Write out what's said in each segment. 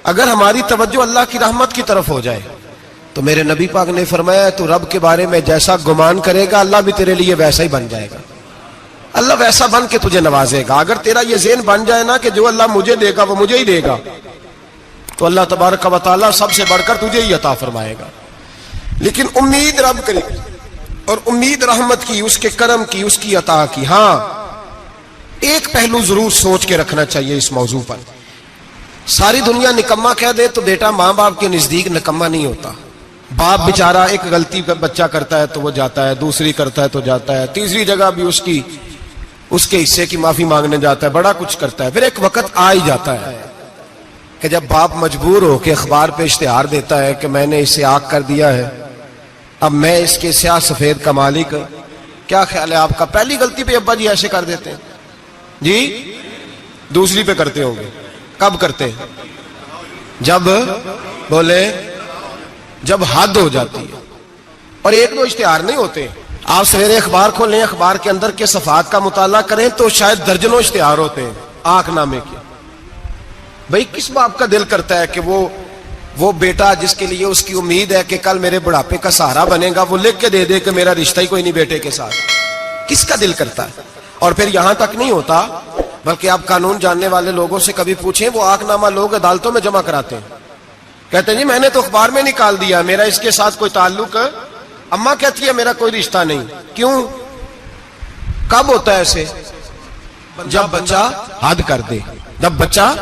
اگر ہماری توجہ اللہ کی رحمت کی طرف ہو جائے تو میرے نبی پاک نے فرمایا تو رب کے بارے میں جیسا گمان کرے گا اللہ بھی تیرے لیے ویسا ہی بن جائے گا. اللہ ویسا بن کے تجھے نوازے گا. اگر تیرا یہ ذہن بن جائے نا کہ جو اللہ مجھے دے گا وہ مجھے ہی دے گا, تو اللہ تبارک و تعالیٰ سب سے بڑھ کر تجھے ہی عطا فرمائے گا. لیکن امید رب کرے اور امید رحمت کی, اس کے کرم کی, اس کی عطا کی. ہاں ایک پہلو ضرور سوچ کے رکھنا چاہیے اس موضوع پر. ساری دنیا نکما کہہ دے تو بیٹا ماں باپ کے نزدیک نکما نہیں ہوتا. باپ بیچارہ ایک غلطی بچہ کرتا ہے تو وہ جاتا ہے, دوسری کرتا ہے تو جاتا ہے, تیسری جگہ بھی اس کے حصے کی معافی مانگنے جاتا ہے, بڑا کچھ کرتا ہے. پھر ایک وقت آ ہی جاتا ہے کہ جب باپ مجبور ہو کے اخبار پہ اشتہار دیتا ہے کہ میں نے اسے آگ کر دیا ہے, اب میں اس کے سیاہ سفید کا مالک. کیا خیال ہے آپ کا؟ پہلی غلطی پہ ابا جی ایسے کر دیتے ہیں جی, دوسری پہ کرتے ہوں گے. کب کرتے ہیں؟ جب بولے جب حد ہو جاتی ہے. اور ایک دو اشتہار نہیں ہوتے. آپ سویرے اخبار کھولیں, اخبار کے اندر کے صفحات کا مطالعہ کریں تو شاید درجنوں اشتہار ہوتے ہیں آنکھ نامے کے. بھئی کس باپ کا دل کرتا ہے کہ وہ بیٹا جس کے لیے اس کی امید ہے کہ کل میرے بڑھاپے کا سہارا بنے گا, وہ لکھ کے دے دے کہ میرا رشتہ ہی کوئی نہیں بیٹے کے ساتھ؟ کس کا دل کرتا ہے؟ اور پھر یہاں تک نہیں ہوتا, بلکہ آپ قانون جاننے والے لوگوں سے کبھی پوچھیں, وہ آنکھ نامہ لوگ عدالتوں میں جمع کراتے ہیں. کہتے ہیں جی میں نے تو اخبار میں نکال دیا, میرا اس کے ساتھ کوئی تعلق, اماں کہتی ہے میرا کوئی رشتہ نہیں. کیوں؟ کب ہوتا ہے ایسے؟ جب بچہ حد کر دے, جب بچہ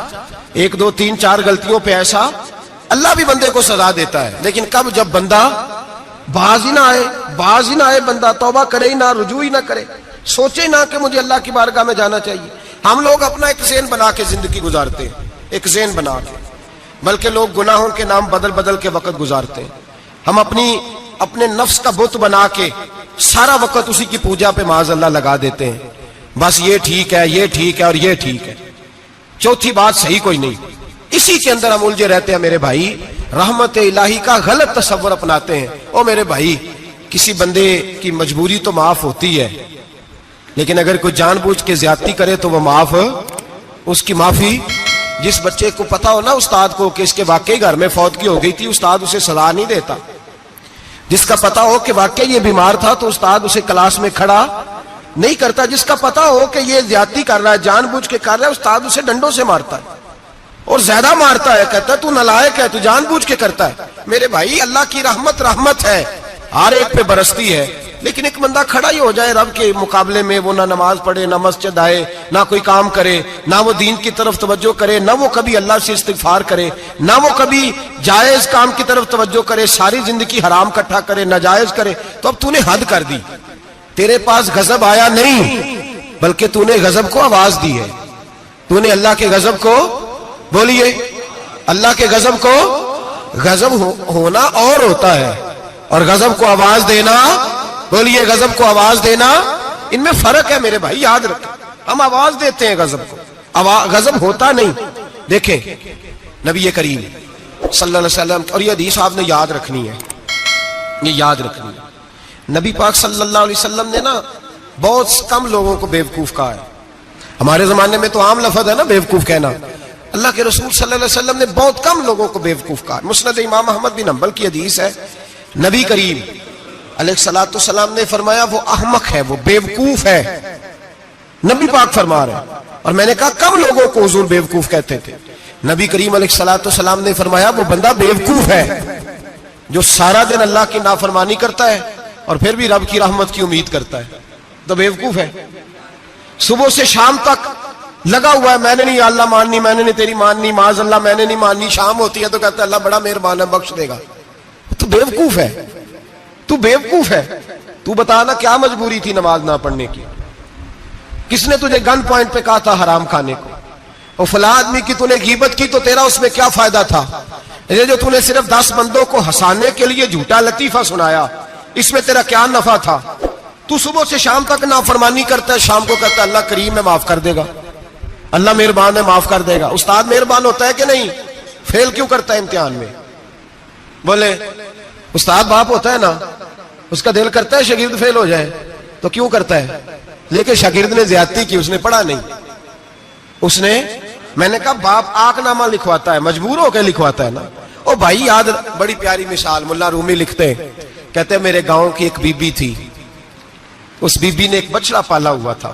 1 2 3 4 غلطیوں پہ ایسا, اللہ بھی بندے کو سزا دیتا ہے. لیکن کب؟ جب بندہ باز ہی نہ آئے, بندہ توبہ کرے ہی نہ, رجوع ہی نہ کرے, سوچے نہ کہ مجھے اللہ کی بارگاہ میں جانا چاہیے. ہم لوگ اپنا ایک ذہن بنا کے زندگی گزارتے ہیں, ایک ذہن بنا کے, بلکہ لوگ گناہوں کے نام بدل کے وقت گزارتے ہیں. ہم اپنے نفس کا بت بنا کے سارا وقت اسی کی پوجا پہ معاذ اللہ لگا دیتے ہیں. بس یہ ٹھیک ہے, یہ ٹھیک ہے اور یہ ٹھیک ہے, چوتھی بات صحیح کوئی نہیں. اسی کے اندر ہم الجھے رہتے ہیں میرے بھائی. رحمت الہی کا غلط تصور اپناتے ہیں. او میرے بھائی, کسی بندے کی مجبوری تو معاف ہوتی ہے, لیکن اگر کوئی جان بوجھ کے زیادتی کرے تو وہ معاف, اس کی معافی. جس بچے کو پتا ہو نا استاد کو کہ اس کے واقعی گھر میں فوتگی ہو گئی تھی, استاد اسے سزا نہیں دیتا. جس کا پتا ہو کہ واقعی یہ بیمار تھا تو استاد اسے کلاس میں کھڑا نہیں کرتا. جس کا پتا ہو کہ یہ زیادتی کر رہا ہے, جان بوجھ کے کر رہا ہے, استاد اسے ڈنڈوں سے مارتا ہے اور زیادہ مارتا ہے, کہتا ہے تو نالائق ہے, تو جان بوجھ کے کرتا ہے. میرے بھائی اللہ کی رحمت ہے, ہر ایک پہ برستی ہے. لیکن ایک بندہ کھڑا ہی ہو جائے رب کے مقابلے میں, وہ نہ نماز پڑھے, نہ مسجد آئے, نہ کوئی کام کرے, نہ وہ دین کی طرف توجہ کرے, نہ وہ کبھی اللہ سے استغفار کرے, نہ وہ کبھی جائز کام کی طرف توجہ کرے, ساری زندگی حرام کٹھا کرے, ناجائز کرے, تو اب تو نے حد کر دی. تیرے پاس غضب آیا نہیں, بلکہ تو نے غضب کو آواز دی ہے. تو نے اللہ کے غضب کو, بولیے, اللہ کے غضب کو, غضب ہونا اور ہوتا ہے اور غضب کو آواز دینا, بولیے, غضب کو آواز دینا, ان میں فرق ہے میرے بھائی, یاد رکھیں. ہم آواز دیتے ہیں غضب کو, غضب ہوتا نہیں. دیکھیں نبی کریم صلی اللہ علیہ وسلم, اور یہ حدیث آپ نے یاد رکھنی ہے, یہ یاد رکھنی ہے. نبی پاک صلی اللہ علیہ وسلم نے نا بہت کم لوگوں کو بیوقوف کہا ہے. ہمارے زمانے میں تو عام لفظ ہے نا بیوقوف کہنا. اللہ کے رسول صلی اللہ علیہ وسلم نے بہت کم لوگوں کو بیوقوف کہا. مسند امام احمد بن حنبل کی حدیث ہے, نبی کریم علیہ الصلوۃ والسلام نے فرمایا وہ احمق ہے, وہ بیوقوف ہے. نبی پاک فرما رہے ہیں. اور میں نے کہا کم لوگوں کو حضور بیوقوف کہتے تھے. نبی کریم علیہ الصلوۃ والسلام نے فرمایا وہ بندہ بیوقوف ہے جو سارا دن اللہ کی نافرمانی کرتا ہے اور پھر بھی رب کی رحمت کی امید کرتا ہے, تو بیوقوف ہے. صبح سے شام تک لگا ہوا ہے, میں نے نہیں اللہ ماننی, میں نے نہیں تیری ماننی, معاذ اللہ میں نے نہیں ماننی. شام ہوتی ہے تو کہتا ہے اللہ بڑا مہربان ہے, بخش دے گا. تو بیوقوف ہے, تو بیوقوف ہے. تو بتانا کیا مجبوری تھی نماز نہ پڑھنے کی؟ کس نے تجھے گن پوائنٹ پہ کہا تھا حرام کھانے کو؟ اور فلاں آدمی کی تو نے غیبت کی تو تیرا اس میں کیا فائدہ تھا؟ یہ جو تو نے صرف 10 بندوں کو ہنسانے کے لیے جھوٹا لطیفہ سنایا, اس میں تیرا کیا نفع تھا؟ تو صبح سے شام تک نافرمانی کرتا ہے, شام کو کہتا ہے اللہ کریم ہے معاف کر دے گا, اللہ مہربان ہے معاف کر دے گا. استاد مہربان ہوتا ہے کہ نہیں؟ فیل کیوں کرتا ہے امتحان میں؟ بولے, استاد باپ ہوتا ہے نا, اس کا دل کرتا ہے شاگرد فیل ہو جائے, تو کیوں کرتا ہے؟ لیکن شاگرد نے زیادتی کی, اس نے پڑھا نہیں, اس نے میں نے کہا باپ آگ نامہ لکھواتا ہے مجبور ہو کے لکھواتا ہے نا. او بھائی یاد, بڑی پیاری مثال ملا رومی لکھتے ہیں, کہتے ہیں میرے گاؤں کی ایک بی بی تھی, اس بی بی نے ایک بچڑا پالا ہوا تھا.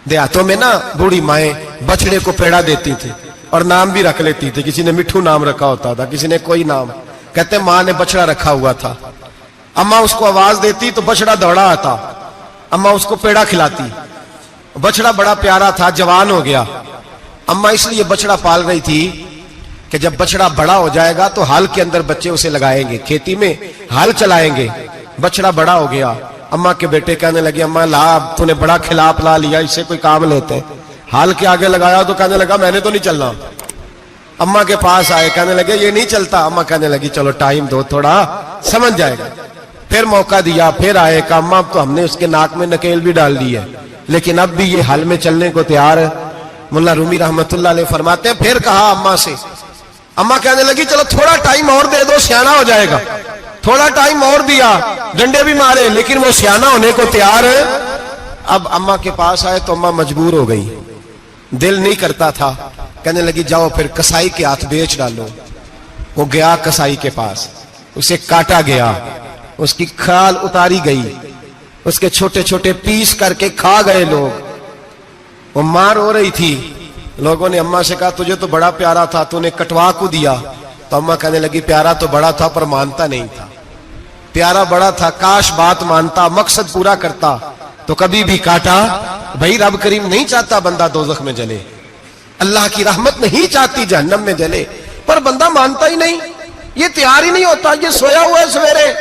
دیہاتوں میں نا بوڑھی مائیں بچڑے کو پیڑا دیتی تھی اور نام بھی رکھ لیتی تھی, کسی نے مٹھو نام رکھا ہوتا تھا, کسی نے کوئی نام. کہتے ہیں ماں نے بچڑا رکھا ہوا تھا, اماں اس کو آواز دیتی تو بچڑا دوڑا آتا, اماں اس کو پیڑا کھلاتی. بچڑا بڑا پیارا تھا, جوان ہو گیا. اماں اس لیے بچڑا پال رہی تھی کہ جب بچڑا بڑا ہو جائے گا تو ہل کے اندر بچے اسے لگائیں گے, کھیتی میں ہل چلائیں گے. بچڑا بڑا ہو گیا, اماں کے بیٹے کہنے لگے اماں لا تو نے بڑا کھلا پلا لیا, اس سے کوئی کام لیتے ہیں. ہل کے آگے لگایا تو کہنے لگا میں نے تو نہیں چلنا. اماں کے پاس آئے, کہنے لگے یہ نہیں چلتا. اماں کہنے لگی چلو ٹائم دو تھوڑا, سمجھ جائے گا. پھر موقع دیا, پھر آئے, کہا اماں تو ہم نے اس کے ناک میں نکیل بھی ڈال دی ہے لیکن اب بھی یہ ہل میں چلنے کو تیار ہے. ملا رومی رحمت اللہ علیہ فرماتے ہیں پھر کہا اماں سے, اماں کہنے لگی چلو تھوڑا ٹائم اور دے دو, سیانا ہو جائے گا. تھوڑا ٹائم اور دیا, ڈنڈے بھی مارے لیکن وہ سیانا ہونے کو تیار ہے. اب اماں کے پاس آئے تو اماں مجبور ہو گئی, دل نہیں کرتا تھا. کہنے لگی جاؤ پھر کسائی کے ہاتھ بیچ ڈالو. وہ گیا کسائی کے پاس, اسے کاٹا گیا, اس کی کھال اتاری گئی, اس کے چھوٹے چھوٹے پیس کر کے کھا گئے لوگ. وہ ماں رو رہی تھی. لوگوں نے اماں سے کہا تجھے تو بڑا پیارا تھا, تو نے کٹوا کو دیا. تو اماں کہنے لگی پیارا تو بڑا تھا پر مانتا نہیں تھا. پیارا بڑا تھا, کاش بات مانتا, مقصد پورا کرتا تو کبھی بھی کاٹا. بھائی رب کریم نہیں چاہتا بندہ دوزخ میں جلے, اللہ کی رحمت نہیں چاہتی جہنم میں جلے, پر بندہ مانتا ہی نہیں, یہ تیار ہی نہیں ہوتا. یہ سویا ہوا ہے سویرے,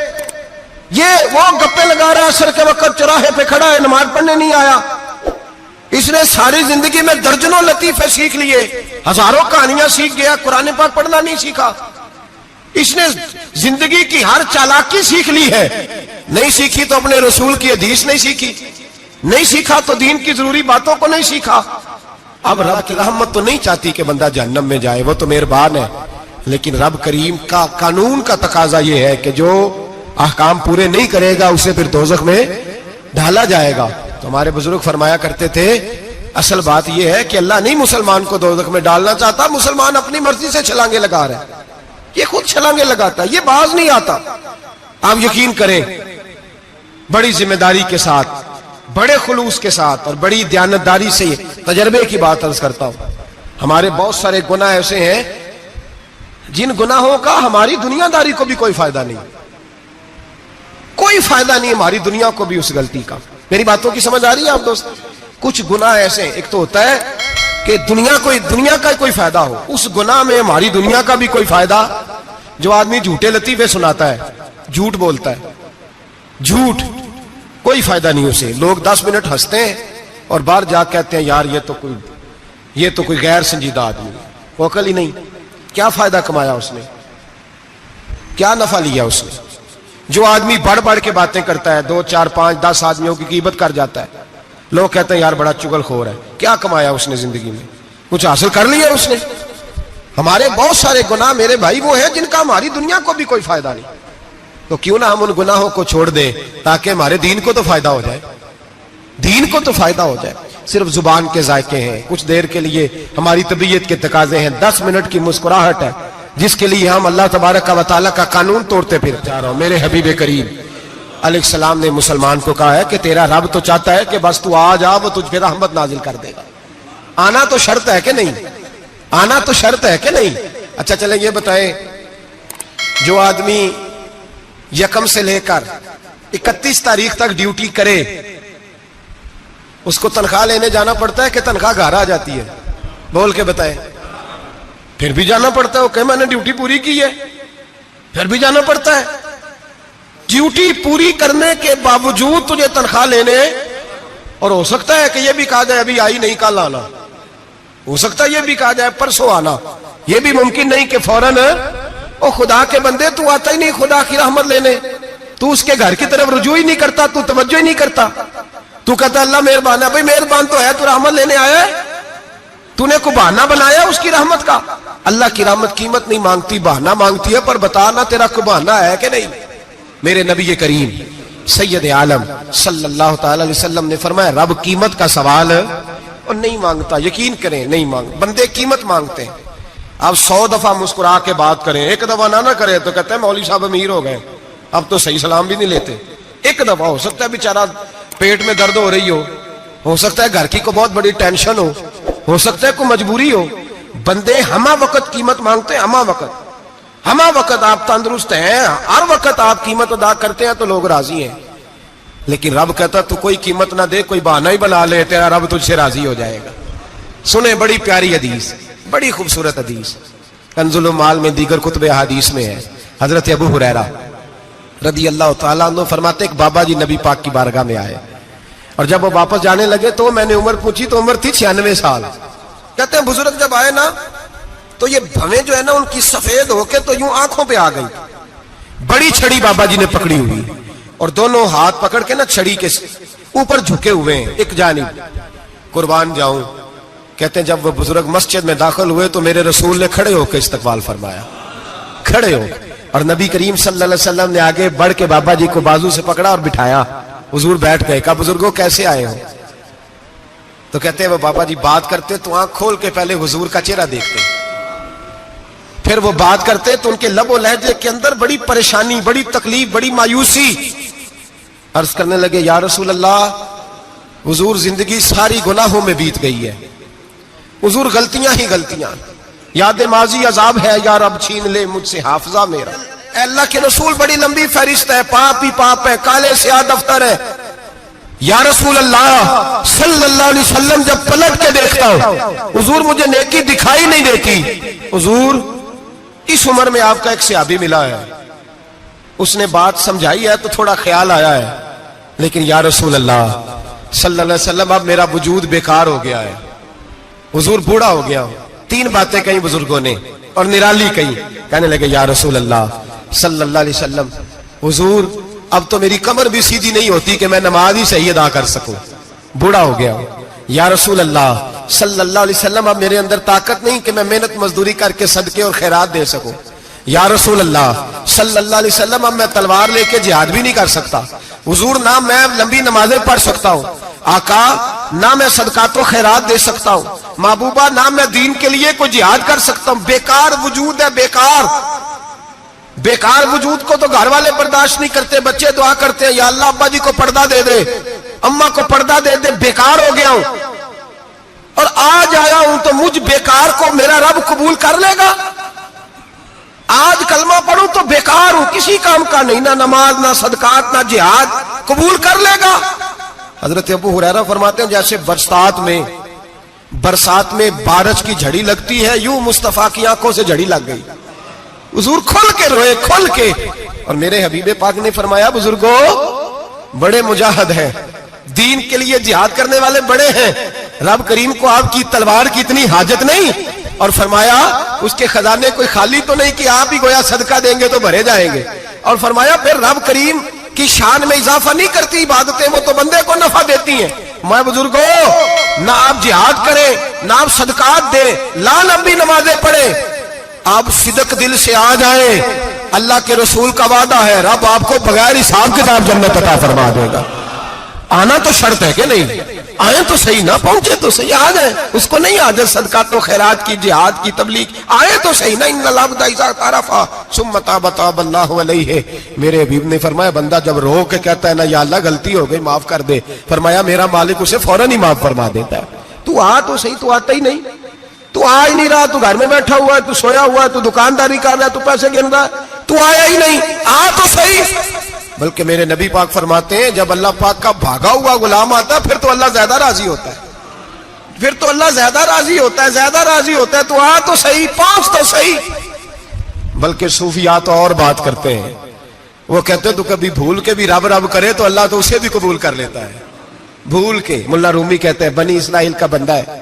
یہ وہ گپے لگا رہا ہے عصر کے وقت, چوراہے پہ کھڑا ہے, نماز پڑھنے نہیں آیا. اس نے ساری زندگی میں درجنوں لطیفے سیکھ لیے, ہزاروں کہانیاں سیکھ گیا, قرآن پاک پڑھنا نہیں سیکھا. اس نے زندگی کی ہر چالاکی سیکھ لی ہے, نہیں سیکھی تو اپنے رسول کی حدیث نہیں سیکھی, نہیں سیکھا تو دین کی ضروری باتوں کو نہیں سیکھا. اب رب کی رحمت تو نہیں چاہتی کہ بندہ جہنم میں جائے, وہ تو مہربان ہے, لیکن رب کریم کا قانون کا تقاضا یہ ہے کہ جو احکام پورے نہیں کرے گا اسے پھر دوزخ میں ڈالا جائے گا. تو ہمارے بزرگ فرمایا کرتے تھے اصل بات یہ ہے کہ اللہ نہیں مسلمان کو دوزخ میں ڈالنا چاہتا, مسلمان اپنی مرضی سے چھلانگے لگا رہا ہے, یہ خود چھلانگے لگاتا ہے, یہ باز نہیں آتا. آپ یقین کریں بڑی ذمہ داری کے ساتھ, بڑے خلوص کے ساتھ اور بڑی دیانتداری سے تجربے کی بات عرض کرتا ہوں, ہمارے بہت سارے گناہ ایسے ہیں جن گناہوں کا ہماری دنیا داری کو بھی کوئی فائدہ نہیں, کوئی فائدہ نہیں ہماری دنیا کو بھی اس غلطی کا. میری باتوں کی سمجھ آ رہی ہے آپ دوست؟ کچھ گناہ ایسے ہیں, ایک تو ہوتا ہے کہ دنیا کا کوئی فائدہ ہو, اس گناہ میں ہماری دنیا کا بھی کوئی فائدہ. جو آدمی جھوٹے لطیفے سناتا ہے, جھوٹ بولتا ہے, جھوٹ کوئی فائدہ نہیں اسے, لوگ 10 منٹ ہنستے ہیں اور باہر جا کہتے ہیں یار یہ تو کوئی غیر سنجیدہ آدمی, وہ عقل ہی نہیں. کیا فائدہ کمایا اس نے, کیا نفع لیا اس نے؟ جو آدمی بڑھ بڑھ کے باتیں کرتا ہے, 2 4 5 10 آدمیوں کی غیبت کر جاتا ہے, لوگ کہتے ہیں یار بڑا چغل خور ہے, کیا کمایا اس نے زندگی میں؟ کچھ حاصل کر لیا اس نے؟ ہمارے بہت سارے گناہ میرے بھائی وہ ہیں جن کا ہماری دنیا کو بھی کوئی فائدہ نہیں. تو کیوں نہ ہم ان گناہوں کو چھوڑ دیں تاکہ ہمارے دین کو تو فائدہ ہو جائے, دین کو تو فائدہ ہو جائے. صرف زبان کے ذائقے ہیں, کچھ دیر کے لیے ہماری طبیعت کے تقاضے ہیں, 10 منٹ کی مسکراہٹ ہے جس کے لیے ہم اللہ تبارک و تعالیٰ کا قانون توڑتے پھر جا رہا ہوں. میرے حبیب کریم علیہ السلام نے مسلمان کو کہا ہے کہ تیرا رب تو چاہتا ہے کہ بس تو آ جا, وہ تجھ پہ رحمت نازل کر دے گا. آنا تو شرط ہے کہ نہیں, آنا تو شرط ہے کہ نہیں. اچھا چلیں یہ بتائیں, جو آدمی 1 سے لے کر 31 تاریخ تک ڈیوٹی کرے اس کو تنخواہ لینے جانا پڑتا ہے کہ تنخواہ گھر آ جاتی ہے؟ بول کے بتائیں. پھر بھی جانا پڑتا ہے, وہ کہ میں نے ڈیوٹی پوری کی ہے, پھر بھی جانا پڑتا ہے. ڈیوٹی پوری کرنے کے باوجود تجھے تنخواہ لینے, اور ہو سکتا ہے کہ یہ بھی کہا جائے ابھی آئی نہیں کل آنا, ہو سکتا ہے یہ بھی کہا جائے پرسوں آنا, یہ بھی ممکن نہیں کہ فوراً. او خدا کے بندے تو آتا ہی نہیں خدا کی رحمت لینے, تو اس کے گھر کی طرف رجوع ہی نہیں کرتا, تو توجہ ہی نہیں کرتا, تو کہتا اللہ مہربان ہے. بھائی مہربان تو ہے, تو رحمت لینے آیا ہے, تو نے کو بہانہ بنایا اس کی رحمت کا. اللہ کی رحمت قیمت نہیں مانگتی, بہانہ مانگتی ہے. پر بتا نا تیرا کو بہانہ ہے کہ نہیں؟ میرے نبی کریم سید عالم صلی اللہ تعالی علیہ وسلم نے فرمایا رب قیمت کا سوال اور نہیں مانگتا، یقین کریں نہیں مانگ، بندے قیمت مانگتے ہیں. آپ 100 دفعہ مسکرا کے بات کریں، ایک دفعہ نہ کرے تو کہتے ہیں مولوی صاحب امیر ہو گئے، اب تو صحیح سلام بھی نہیں لیتے. ایک دفعہ ہو سکتا ہے بیچارہ پیٹ میں درد ہو رہی ہو سکتا ہے گھر کی کو بہت بڑی ٹینشن ہو سکتا ہے کوئی مجبوری ہو. بندے ہمہ وقت قیمت مانگتے ہیں، ہمہ وقت آپ تندرست ہیں، ہر وقت آپ قیمت ادا کرتے ہیں تو لوگ راضی ہیں. لیکن رب کہتا تو کوئی قیمت نہ دے، کوئی بہانہ ہی بنا لے، تیرا رب تجھ سے راضی ہو جائے گا. سنیں بڑی پیاری حدیث، بڑی خوبصورت حدیث، کنز المال میں دیگر کتب احادیث میں ہے. حضرت ابو ہریرہ رضی اللہ تعالیٰ عنہ فرماتے ایک بابا جی نبی پاک کی بارگاہ میں آئے، اور جب وہ واپس جانے لگے تو میں نے عمر پوچھی تو عمر تھی 96 سال. کہتے ہیں بزرگ جب آئے نا تو یہ بھویں جو ہے نا ان کی سفید ہو کے تو یوں آنکھوں پہ آ گئی. بڑی چھڑی بابا جی نے پکڑی ہوئی اور دونوں ہاتھ پکڑ کے نا چھڑی کے اوپر جھکے ہوئے ہیں ایک جانب. قربان جاؤں، کہتے ہیں جب وہ بزرگ مسجد میں داخل ہوئے تو میرے رسول نے کھڑے ہو کے استقبال فرمایا، کھڑے ہو، اور نبی کریم صلی اللہ علیہ وسلم نے آگے بڑھ کے بابا جی کو بازو سے پکڑا اور بٹھایا. حضور بیٹھ گئے. کہا بزرگوں کیسے آئے ہو؟ تو کہتے ہیں وہ بابا جی بات کرتے تو آنکھ کھول کے پہلے حضور کا چہرہ دیکھتے، پھر وہ بات کرتے تو ان کے لب و لہجے کے اندر بڑی پریشانی، بڑی تکلیف، بڑی مایوسی. عرض کرنے لگے یا رسول اللہ، حضور زندگی ساری گناہوں میں بیت گئی ہے، حضور غلطیاں ہی غلطیاں، یاد ماضی عذاب ہے، یا رب چھین لے مجھ سے حافظہ میرا. اے اللہ کے رسول بڑی لمبی فہرست ہے، پاپ ہی پاپ ہے، کالے سیاہ دفتر ہے. یا رسول اللہ صلی اللہ علیہ وسلم جب پلٹ کے دیکھتا ہوں حضور مجھے نیکی دکھائی نہیں دیتی. حضور اس عمر میں آپ کا ایک صحابی ملا ہے، اس نے بات سمجھائی ہے تو تھوڑا خیال آیا ہے، لیکن یا رسول اللہ صلی اللہ علیہ وسلم اب میرا وجود بیکار ہو گیا ہے، حضور بوڑھا ہو گیا ہوں. 3 باتیں کہیں بزرگوں نے اور نرالی کہیں. کہنے لگے یا رسول اللہ صلی اللہ علیہ وسلم، حضور اب تو میری کمر بھی سیدھی نہیں ہوتی کہ میں نماز ہی صحیح ادا کر سکوں، بوڑھا ہو گیا ہوں. یا رسول اللہ صلی اللہ علیہ وسلم اب میرے اندر طاقت نہیں کہ میں محنت مزدوری کر کے صدقے اور خیرات دے سکوں. یا رسول اللہ صلی اللہ علیہ وسلم اب میں تلوار لے کے جہاد بھی نہیں کر سکتا. حضور نہ میں لمبی نمازیں پڑھ سکتا ہوں، آقا نہ میں صدقات و خیرات دے سکتا ہوں، محبوبہ نہ میں دین کے لیے کوئی جہاد کر سکتا ہوں. بیکار وجود ہے، بیکار وجود کو تو گھر والے برداشت نہیں کرتے، بچے دعا کرتے ہیں یا اللہ ابا جی کو پردہ دے دے، اماں کو پردہ دے دے. بیکار ہو گیا ہوں اور آج آیا ہوں تو مجھ بیکار کو میرا رب قبول کر لے گا؟ آج کلمہ پڑھوں تو بیکار ہوں، کسی کام کا نہیں، نہ نماز نہ صدقات نہ جہاد، قبول کر لے گا؟ حضرت ابو ہریرہ فرماتے ہیں جیسے برسات میں بارش کی جھڑی لگتی ہے، یوں مصطفیٰ کی آنکھوں سے جھڑی لگ گئی. حضور کھل کے روئے، کھل کے. اور میرے حبیب پاک نے فرمایا بزرگوں بڑے مجاہد ہیں، دین کے لیے جہاد کرنے والے بڑے ہیں، رب کریم کو آپ کی تلوار کی اتنی حاجت نہیں. اور فرمایا اس کے خزانے کوئی خالی تو نہیں کہ آپ ہی گویا صدقہ دیں گے تو بھرے جائیں گے. اور فرمایا پھر رب کریم کی شان میں اضافہ نہیں کرتی عبادتیں، وہ تو بندے کو نفع دیتی ہیں. میں بزرگوں نہ آپ جہاد کریں، نہ آپ صدقات دیں، لا لمبی نمازیں پڑھیں، آپ صدق دل سے آ جائیں، اللہ کے رسول کا وعدہ ہے رب آپ کو بغیر حساب کتاب جنت عطا فرما دے گا. آنا تو شرط ہے کہ نہیں؟ آئیں تو صحیح، نہ پہنچے تو صحیح، آ جائیں. اس کو نہیں عادت صدقات و خیرات کی، جہاد کی، تبلیغ، آئے تو صحیح. نہ ان العبد اذا اعترف ثم تاب تاب اللہ علیہ. میرے حبیب نے فرمایا بندہ جب رو کے کہتا ہے نا یا اللہ غلطی ہو گئی معاف کر دے، فرمایا میرا مالک اسے فوراً ہی معاف فرما دیتا ہے. تو آ تو صحیح، تو آتا ہی نہیں، تو آ ہی نہیں رہا، تو گھر میں بیٹھا ہوا ہے، تو سویا ہوا ہے، تو دکانداری کر رہا ہے، تو پیسے گن رہا ہے، تو آیا ہی نہیں. آ تو صحیح. بلکہ میرے نبی پاک فرماتے ہیں جب اللہ پاک کا بھاگا ہوا غلام آتا ہے پھر تو اللہ زیادہ راضی ہوتا ہے، پھر تو اللہ زیادہ راضی ہوتا ہے، زیادہ راضی ہوتا ہے. تو آ تو صحیح، پہنچ تو صحیح. بلکہ صوفیاء تو اور بات کرتے ہیں، وہ کہتے ہیں تو کبھی بھول کے بھی رب رب کرے تو اللہ تو اسے بھی قبول کر لیتا ہے. بھول کے. ملا رومی کہتے ہیں بنی اسرائیل کا بندہ ہے،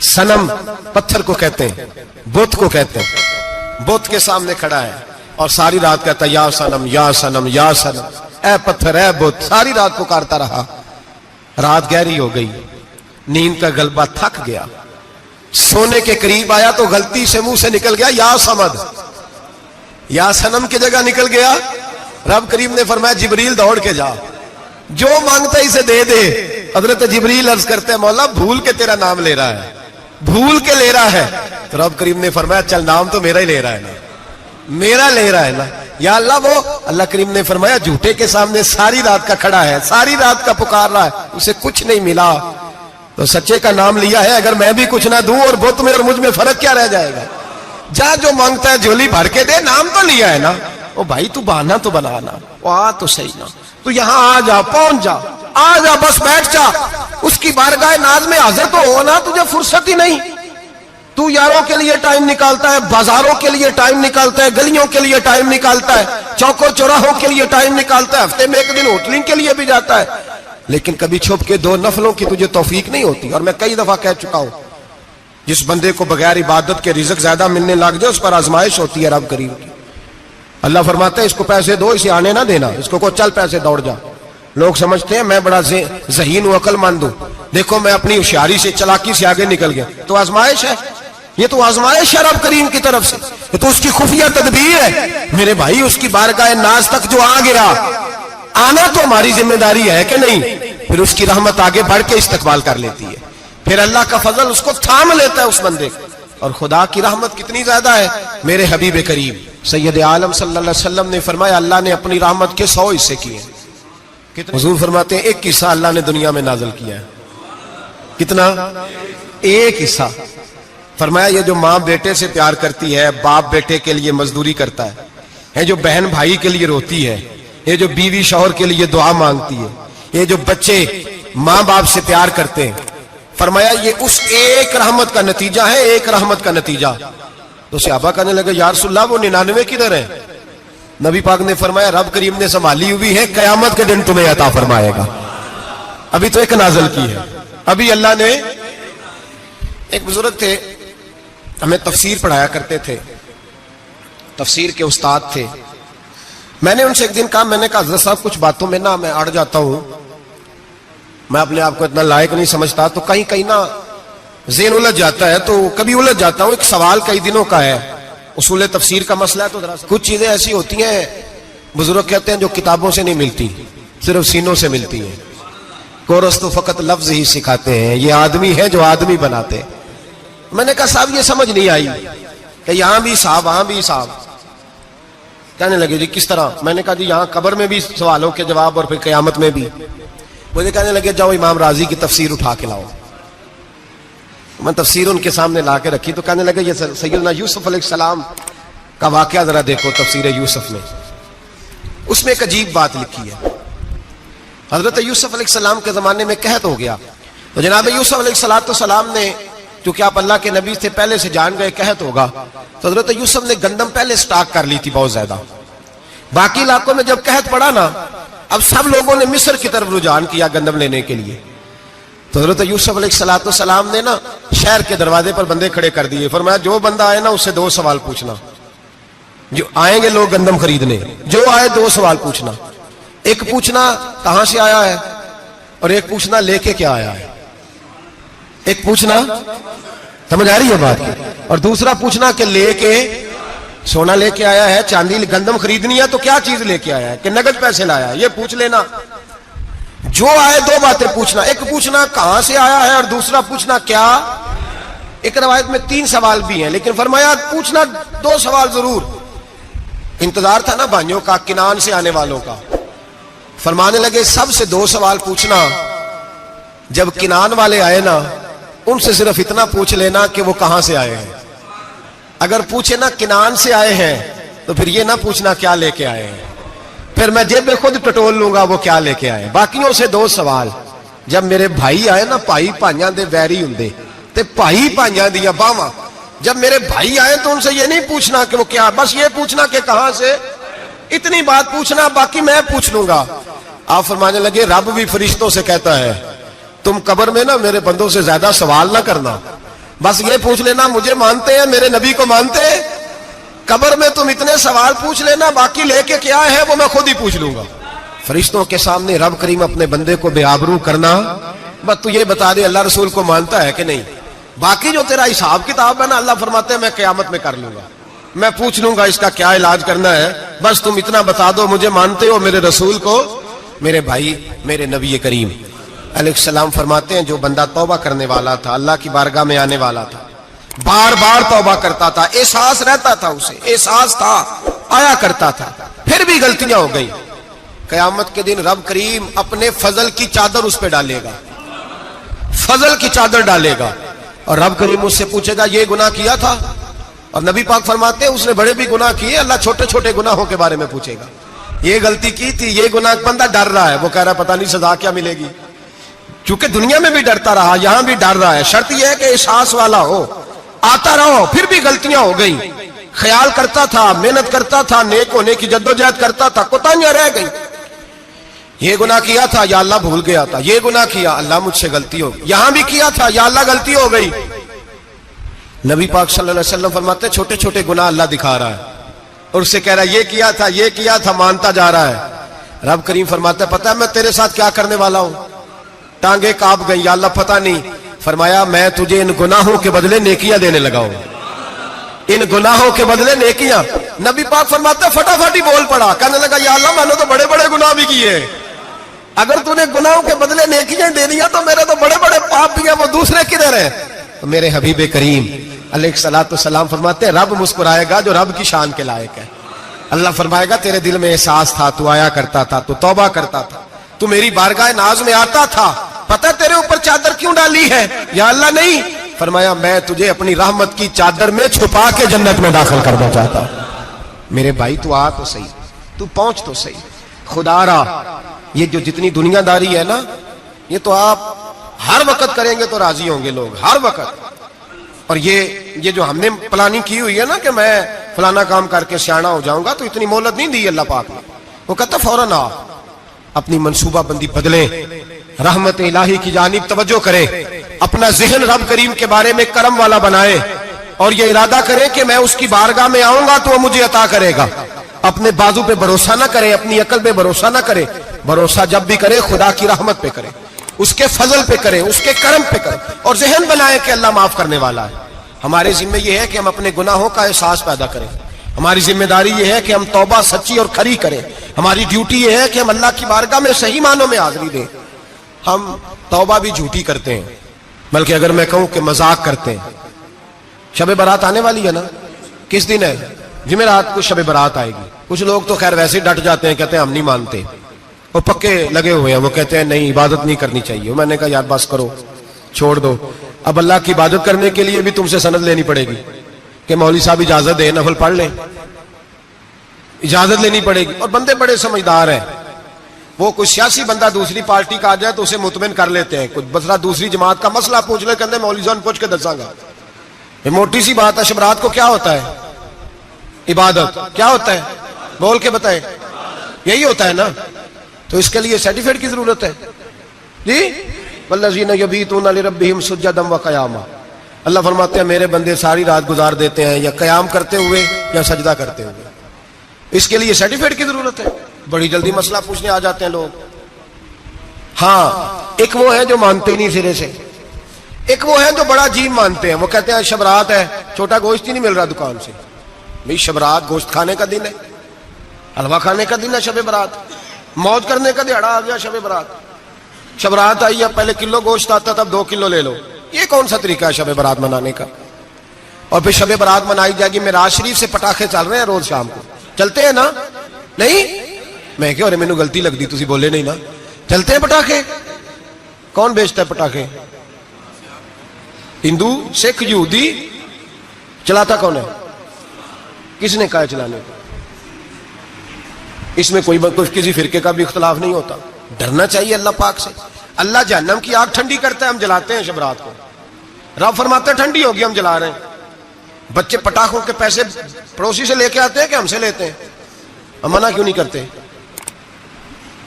صنم پتھر کو کہتے ہیں، بت کو کہتے ہیں، بت کے سامنے کھڑا ہے اور ساری رات کہتا ہے یا صنم یا صنم یا صنم، اے پتھر اے بت. ساری رات پکارتا رہا. رات گہری ہو گئی، نیند کا غلبہ، تھک گیا، سونے کے قریب آیا تو غلطی سے منہ سے نکل گیا یا صمد. یا صنم کی جگہ نکل گیا. رب کریم نے فرمایا جبریل دوڑ کے جا، جو مانگتا اسے دے دے. حضرت جبریل عرض کرتے ہیں مولا بھول کے تیرا نام لے رہا ہے، بھول کے لے رہا ہے. تو رب کریم نے فرمایا چل نام تو میرا ہی لے رہا ہے نا، میرا لے رہا ہے نا. یا اللہ وہ اللہ کریم نے فرمایا جھوٹے کے سامنے ساری رات کا کھڑا ہے، ساری رات کا پکار رہا ہے، اسے کچھ نہیں ملا تو سچے کا نام لیا ہے. اگر میں بھی کچھ نہ دوں اور بت میں اور مجھ میں فرق کیا رہ جائے گا؟ جا جو مانگتا ہے جھولی بھر کے دے، نام تو لیا ہے نا. او بھائی تو بہانا تو بنانا، وہ آ تو صحیح نا، تو یہاں آ جا، پہنچ جا، آ جا، بس بیٹھ جا، اس کی بارگاہ ناز میں حاضر تو ہونا. تجھے فرصت ہی نہیں، تو یاروں کے لیے ٹائم نکالتا ہے، بازاروں کے لیے ٹائم نکالتا ہے، گلیوں کے لیے ٹائم نکالتا ہے، چوکوں چوراہوں کے لیے ٹائم نکالتا ہے، ہفتے میں ایک دن ہوٹلنگ کے لیے بھی جاتا ہے، لیکن کبھی چھپ کے 2 نفلوں کی تجھے توفیق نہیں ہوتی. اور میں کئی دفعہ کہہ چکا ہوں جس بندے کو بغیر عبادت کے رزق زیادہ ملنے لگ جائے اس پر آزمائش ہوتی ہے رب کریم کی. اللہ فرماتا ہے اس کو پیسے دو، اسے آنے نہ دینا، اس کو چل پیسے دوڑ جا. لوگ سمجھتے ہیں میں بڑا ذہین و عقل مند ہوں، دیکھو میں اپنی ہوشیاری سے چلاکی سے آگے نکل گیا. تو آزمائش ہے، یہ تو آزمائش ہے رب کریم کی طرف سے، یہ تو اس کی خفیہ تدبیر ہے. میرے بھائی اس کی بارگاہ ناز تک جو آ گیا، آنا تو ہماری ذمہ داری ہے کہ نہیں؟ پھر اس کی رحمت آگے بڑھ کے استقبال کر لیتی ہے، پھر اللہ کا فضل اس کو تھام لیتا ہے اس بندے کو. اور خدا کی رحمت کتنی زیادہ ہے. میرے حبیب کریم سید عالم صلی اللہ علیہ وسلم نے فرمایا اللہ نے اپنی رحمت کے 100 حصے کیے. حضور فرماتے ہیں ایک حصہ اللہ نے دنیا میں نازل کیا ہے. کتنا؟ ایک حصہ. فرمایا یہ جو ماں بیٹے سے پیار کرتی ہے، باپ بیٹے کے لیے مزدوری کرتا ہے، جو بہن بھائی کے لیے روتی ہے، یہ جو بیوی شوہر کے لیے دعا مانگتی ہے، یہ جو بچے ماں باپ سے پیار کرتے ہیں، فرمایا یہ اس ایک رحمت کا نتیجہ ہے، ایک رحمت کا نتیجہ. تو صحابہ کہنے لگے یا رسول اللہ وہ 99 کدھر ہیں؟ نبی پاک نے فرمایا رب کریم نے سنبھالی ہوئی ہے، قیامت کے دن تمہیں عطا فرمائے گا. ابھی تو ایک نازل کی ہے. ابھی اللہ نے، ایک بزرگ تھے ہمیں تفسیر پڑھایا کرتے تھے، تفسیر کے استاد تھے. میں نے ان سے ایک دن کہا، میں نے کہا حضرت صاحب کچھ باتوں میں نا میں اڑ جاتا ہوں، میں اپنے آپ کو اتنا لائق نہیں سمجھتا، تو کہیں کہیں نا ذہن الجھ جاتا ہے، تو کبھی الجھ جاتا ہوں. ایک سوال کئی دنوں کا ہے، اصول تفسیر کا مسئلہ ہے، تو ذرا کچھ چیزیں ایسی ہوتی ہیں بزرگ کہتے ہیں جو کتابوں سے نہیں ملتی، صرف سینوں سے ملتی ہیں. کورس تو فقط لفظ ہی سکھاتے ہیں، یہ آدمی ہے جو آدمی بناتے. میں نے کہا صاحب یہ سمجھ نہیں آئی کہ یہاں بھی صاحب وہاں بھی صاحب. کہنے لگے جی کس طرح؟ میں نے کہا جی یہاں قبر میں بھی سوالوں کے جواب اور پھر قیامت میں بھی. مجھے کہنے لگے جاؤ امام راضی کی تفسیر اٹھا کے لاؤ. میں تفسیر ان کے سامنے لا کے رکھی تو کہنے لگے یہ سیدنا یوسف علیہ السلام کا واقعہ ذرا دیکھو تفسیر یوسف میں. اس میں ایک عجیب بات لکھی ہے. حضرت یوسف علیہ السلام کے زمانے میں قحط ہو گیا، تو جناب یوسف علیہ السلام نے، کیونکہ آپ اللہ کے نبی سے پہلے سے جان گئے قحط ہوگا، تو حضرت یوسف نے گندم پہلے سٹاک کر لی تھی بہت زیادہ. باقی علاقوں میں جب قحط پڑا نا، اب سب لوگوں نے مصر کی طرف رجحان کیا گندم لینے کے لیے. تو حضرت یوسف علیہ السلام نے نا شہر کے دروازے پر بندے کھڑے کر دیے. فرمایا جو بندہ آئے نا اس سے 2 سوال پوچھنا. جو آئیں گے لوگ گندم خریدنے، جو آئے 2 سوال پوچھنا. ایک پوچھنا کہاں سے آیا ہے، اور ایک پوچھنا لے کے کیا آیا ہے. ایک پوچھنا، سمجھ آ رہی ہے بات، اور دوسرا پوچھنا کہ لے کے سونا لے کے آیا ہے، چاندی گندم خریدنی ہے تو کیا چیز لے کے آیا ہے، کہ نگد پیسے لایا ہے، یہ پوچھ لینا. جو آئے 2 باتیں پوچھنا. ایک پوچھنا کہاں سے آیا ہے اور دوسرا پوچھنا کیا. ایک روایت میں 3 سوال بھی ہیں، لیکن فرمایا پوچھنا 2 سوال ضرور. انتظار تھا نا بھائیوں کا کنان سے آنے والوں کا. فرمانے لگے سب سے 2 سوال پوچھنا. جب کنان والے آئے نا ان سے صرف اتنا پوچھ لینا کہ وہ کہاں سے آئے ہیں. اگر پوچھے نا کنان سے آئے ہیں تو پھر یہ نہ پوچھنا کیا لے کے آئے ہیں، پھر میں جیب میں خود ٹٹول لوں گا وہ کیا لے کے آئے. باقیوں سے 2 سوال. جب میرے بھائی آئے نا، بھائی بھائیاں دے ویری ہوندے تے بھائی بھائیاں دیاں باواں، جب میرے بھائی آئے تو ان سے یہ نہیں پوچھنا کہ وہ کیا، بس یہ پوچھنا کہ کہاں سے. اتنی بات پوچھنا، باقی میں پوچھ لوں گا. آپ فرمانے لگے رب بھی فرشتوں سے کہتا ہے تم قبر میں نا میرے بندوں سے زیادہ سوال نہ کرنا، بس یہ پوچھ لینا مجھے مانتے ہیں، میرے نبی کو مانتے ہیں. قبر میں تم اتنے سوال پوچھ لینا، باقی لے کے کیا ہے وہ میں خود ہی پوچھ لوں گا. فرشتوں کے سامنے رب کریم اپنے بندے کو بے آبرو کرنا. بس تو یہ بتا دے اللہ رسول کو مانتا ہے کہ نہیں. باقی جو تیرا حساب کتاب ہے نا، اللہ فرماتے ہیں میں قیامت میں کر لوں گا، میں پوچھ لوں گا اس کا کیا علاج کرنا ہے. بس تم اتنا بتا دو مجھے مانتے ہو، میرے رسول کو، میرے بھائی، میرے نبی کریم. علیہ السلام فرماتے ہیں جو بندہ توبہ کرنے والا تھا, اللہ کی بارگاہ میں آنے والا تھا, بار بار توبہ کرتا تھا, احساس رہتا تھا, اسے احساس تھا, آیا کرتا تھا, پھر بھی غلطیاں ہو گئی, قیامت کے دن رب کریم اپنے فضل کی چادر اس پہ ڈالے گا, فضل کی چادر ڈالے گا, اور رب کریم اس سے پوچھے گا یہ گناہ کیا تھا؟ اور نبی پاک فرماتے ہیں اس نے بڑے بھی گناہ کیے, اللہ چھوٹے چھوٹے گناہوں کے بارے میں پوچھے گا, یہ غلطی کی تھی, یہ گناہ, بندہ ڈر رہا ہے, وہ کہہ رہا ہے پتہ نہیں سزا کیا ملے گی, چونکہ دنیا میں بھی ڈرتا رہا, یہاں بھی ڈر رہا ہے. شرط یہ ہے کہ احساس والا ہو, آتا رہو, پھر بھی غلطیاں ہو گئی, خیال کرتا تھا, محنت کرتا تھا, نیک ہونے کی جدوجہد کرتا تھا, کوتاہیاں رہ گئی, یہ گناہ کیا تھا یا اللہ بھول گیا تھا, یہ گناہ کیا اللہ مجھ سے غلطی ہو گئی, یہاں بھی کیا تھا یا اللہ غلطی ہو گئی. نبی پاک صلی اللہ علیہ وسلم فرماتے ہیں چھوٹے چھوٹے گناہ اللہ دکھا رہا ہے, اور اس سے کہہ رہا ہے یہ کیا تھا, مانتا جا رہا ہے. رب کریم فرماتا ہے پتہ ہے میں تیرے ساتھ کیا کرنے والا ہوں؟ ٹانگیں کانپ گئی, یا اللہ پتہ نہیں. فرمایا میں تجھے ان گناہوں کے بدلے نیکیاں دینے لگا ہوں, ان گناہوں کے بدلے نیکیاں. نبی پاک فرماتے فٹافٹ ہی بول پڑا, کہنے لگا یا اللہ میں نے تو بڑے بڑے گناہ بھی کیے, اگر تو نے گناہوں کے بدلے نیکیاں دے دیا تو میرے تو بڑے بڑے پاپ بھی ہیں, وہ دوسرے کدھر ہیں؟ تو میرے حبیب کریم علیہ الصلوۃ والسلام فرماتے ہیں رب مسکرائے گا جو رب کی شان کے لائق ہے. اللہ فرمائے گا تیرے دل میں احساس تھا, تو آیا کرتا تھا, تو توبہ کرتا تھا, تو میری بارگاہ ناز میں آتا تھا, پتہ تیرے اوپر چادر کیوں ڈالی ہے؟ یا اللہ نہیں. فرمایا میں تجھے اپنی رحمت کی چادر میں چھپا کے جنت میں داخل کرنا چاہتا ہوں. میرے بھائی تو آ تو صحیح, تو پہنچ تو صحیح, خدا را. یہ جو جتنی دنیا داری ہے نا, یہ تو آپ ہر وقت کریں گے تو راضی ہوں گے لوگ, ہر وقت. اور یہ جو ہم نے پلاننگ کی ہوئی ہے نا کہ میں فلانا کام کر کے سیانا ہو جاؤں گا, تو اتنی مہلت نہیں دی اللہ پاک نے. وہ کہتا فوراً آ, اپنی منصوبہ بندی بدلیں, رحمت الہی کی جانب توجہ کریں, اپنا ذہن رب کریم کے بارے میں کرم والا بنائیں, اور یہ ارادہ کریں کہ میں اس کی بارگاہ میں آؤں گا تو وہ مجھے عطا کرے گا. اپنے بازو پہ بھروسہ نہ کریں, اپنی عقل پہ بھروسہ نہ کریں, بھروسہ جب بھی کریں خدا کی رحمت پہ کریں, اس کے فضل پہ کریں, اس کے کرم پہ کریں, اور ذہن بنائیں کہ اللہ معاف کرنے والا ہے. ہمارے ذمہ یہ ہے کہ ہم اپنے گناہوں کا احساس پیدا کریں, ہماری ذمہ داری یہ ہے کہ ہم توبہ سچی اور کھری کریں, ہماری ڈیوٹی یہ ہے کہ ہم اللہ کی بارگاہ میں صحیح معنوں میں حاضری دیں. ہم توبہ بھی جھوٹی کرتے ہیں, بلکہ اگر میں کہوں کہ مذاق کرتے ہیں. شب برات آنے والی ہے نا, کس دن ہے؟ جمعرات کو شب برات آئے گی. کچھ لوگ تو خیر ویسے ڈٹ جاتے ہیں, کہتے ہیں ہم نہیں مانتے, وہ پکے لگے ہوئے ہیں, وہ کہتے ہیں نہیں عبادت نہیں کرنی چاہیے. میں نے کہا یار بس کرو, چھوڑ دو. اب اللہ کی عبادت کرنے کے لیے بھی تم سے سند لینی پڑے گی کہ مولوی صاحب اجازت دے, نفل پڑھ لیں, اجازت لینی پڑے گی. اور بندے بڑے سمجھدار ہیں, وہ کوئی سیاسی بندہ دوسری پارٹی کا آ جائے تو اسے مطمئن کر لیتے ہیں. کچھ بسرا دوسری جماعت کا مسئلہ پوچھ لے, کہتے ہیں مولوی صاحب پوچھ کے دساں گا. یہ موٹی سی بات ہے. شب رات کو کیا ہوتا ہے؟ عبادت. کیا ہوتا ہے؟ بول کے بتائیں. یہی ہوتا ہے نا, تو اس کے لیے سرٹیفکیٹ کی ضرورت ہے جی. والذین یبیتون لربہم سجدا وقیاما. اللہ فرماتے ہیں میرے بندے ساری رات گزار دیتے ہیں یا قیام کرتے ہوئے یا سجدہ کرتے ہوئے. اس کے لیے سرٹیفکیٹ کی ضرورت ہے. بڑی جلدی مسئلہ پوچھنے آ جاتے ہیں لوگ. ہاں, ایک وہ ہے جو مانتے ہی نہیں سرے سے, ایک وہ ہے جو بڑا عجیب مانتے ہیں. وہ کہتے ہیں شب رات ہے, چھوٹا گوشت ہی نہیں مل رہا دکان سے. بھئی شب رات گوشت کھانے کا دن ہے, حلوہ کھانے کا دن ہے شب برات, موج کرنے کا دیہڑا آ گیا شب برات. شب رات آئی ہے, پہلے کلو گوشت آتا تھا, اب 2 کلو لے لو. یہ کون سا طریقہ ہے شب برات منانے کا؟ اور پھر شب برات منائی جائے گی. معراج شریف سے پٹاخے چل رہے ہیں روز شام کو, چلتے ہیں نا؟ نہیں, میں کہ اور مینوں غلطی لگتی, تسی بولے نہیں نا. چلتے ہیں پٹاخے. کون بیچتا ہے پٹاخے؟ ہندو, سکھ, یہودی. چلاتا کون ہے؟ کس نے کہا ہے چلانے کو؟ اس میں کوئی کسی فرقے کا بھی اختلاف نہیں ہوتا. ڈرنا چاہیے اللہ پاک سے. اللہ جہنم کی آگ ٹھنڈی کرتا ہے, ہم جلاتے ہیں شب رات کو. رب فرماتے ہیں ٹھنڈی ہوگی, ہم جلا رہے ہیں. بچے پٹاخوں کے پیسے پڑوسی سے لے کے آتے ہیں کہ ہم سے لیتے ہیں؟ ہم منع کیوں نہیں کرتے؟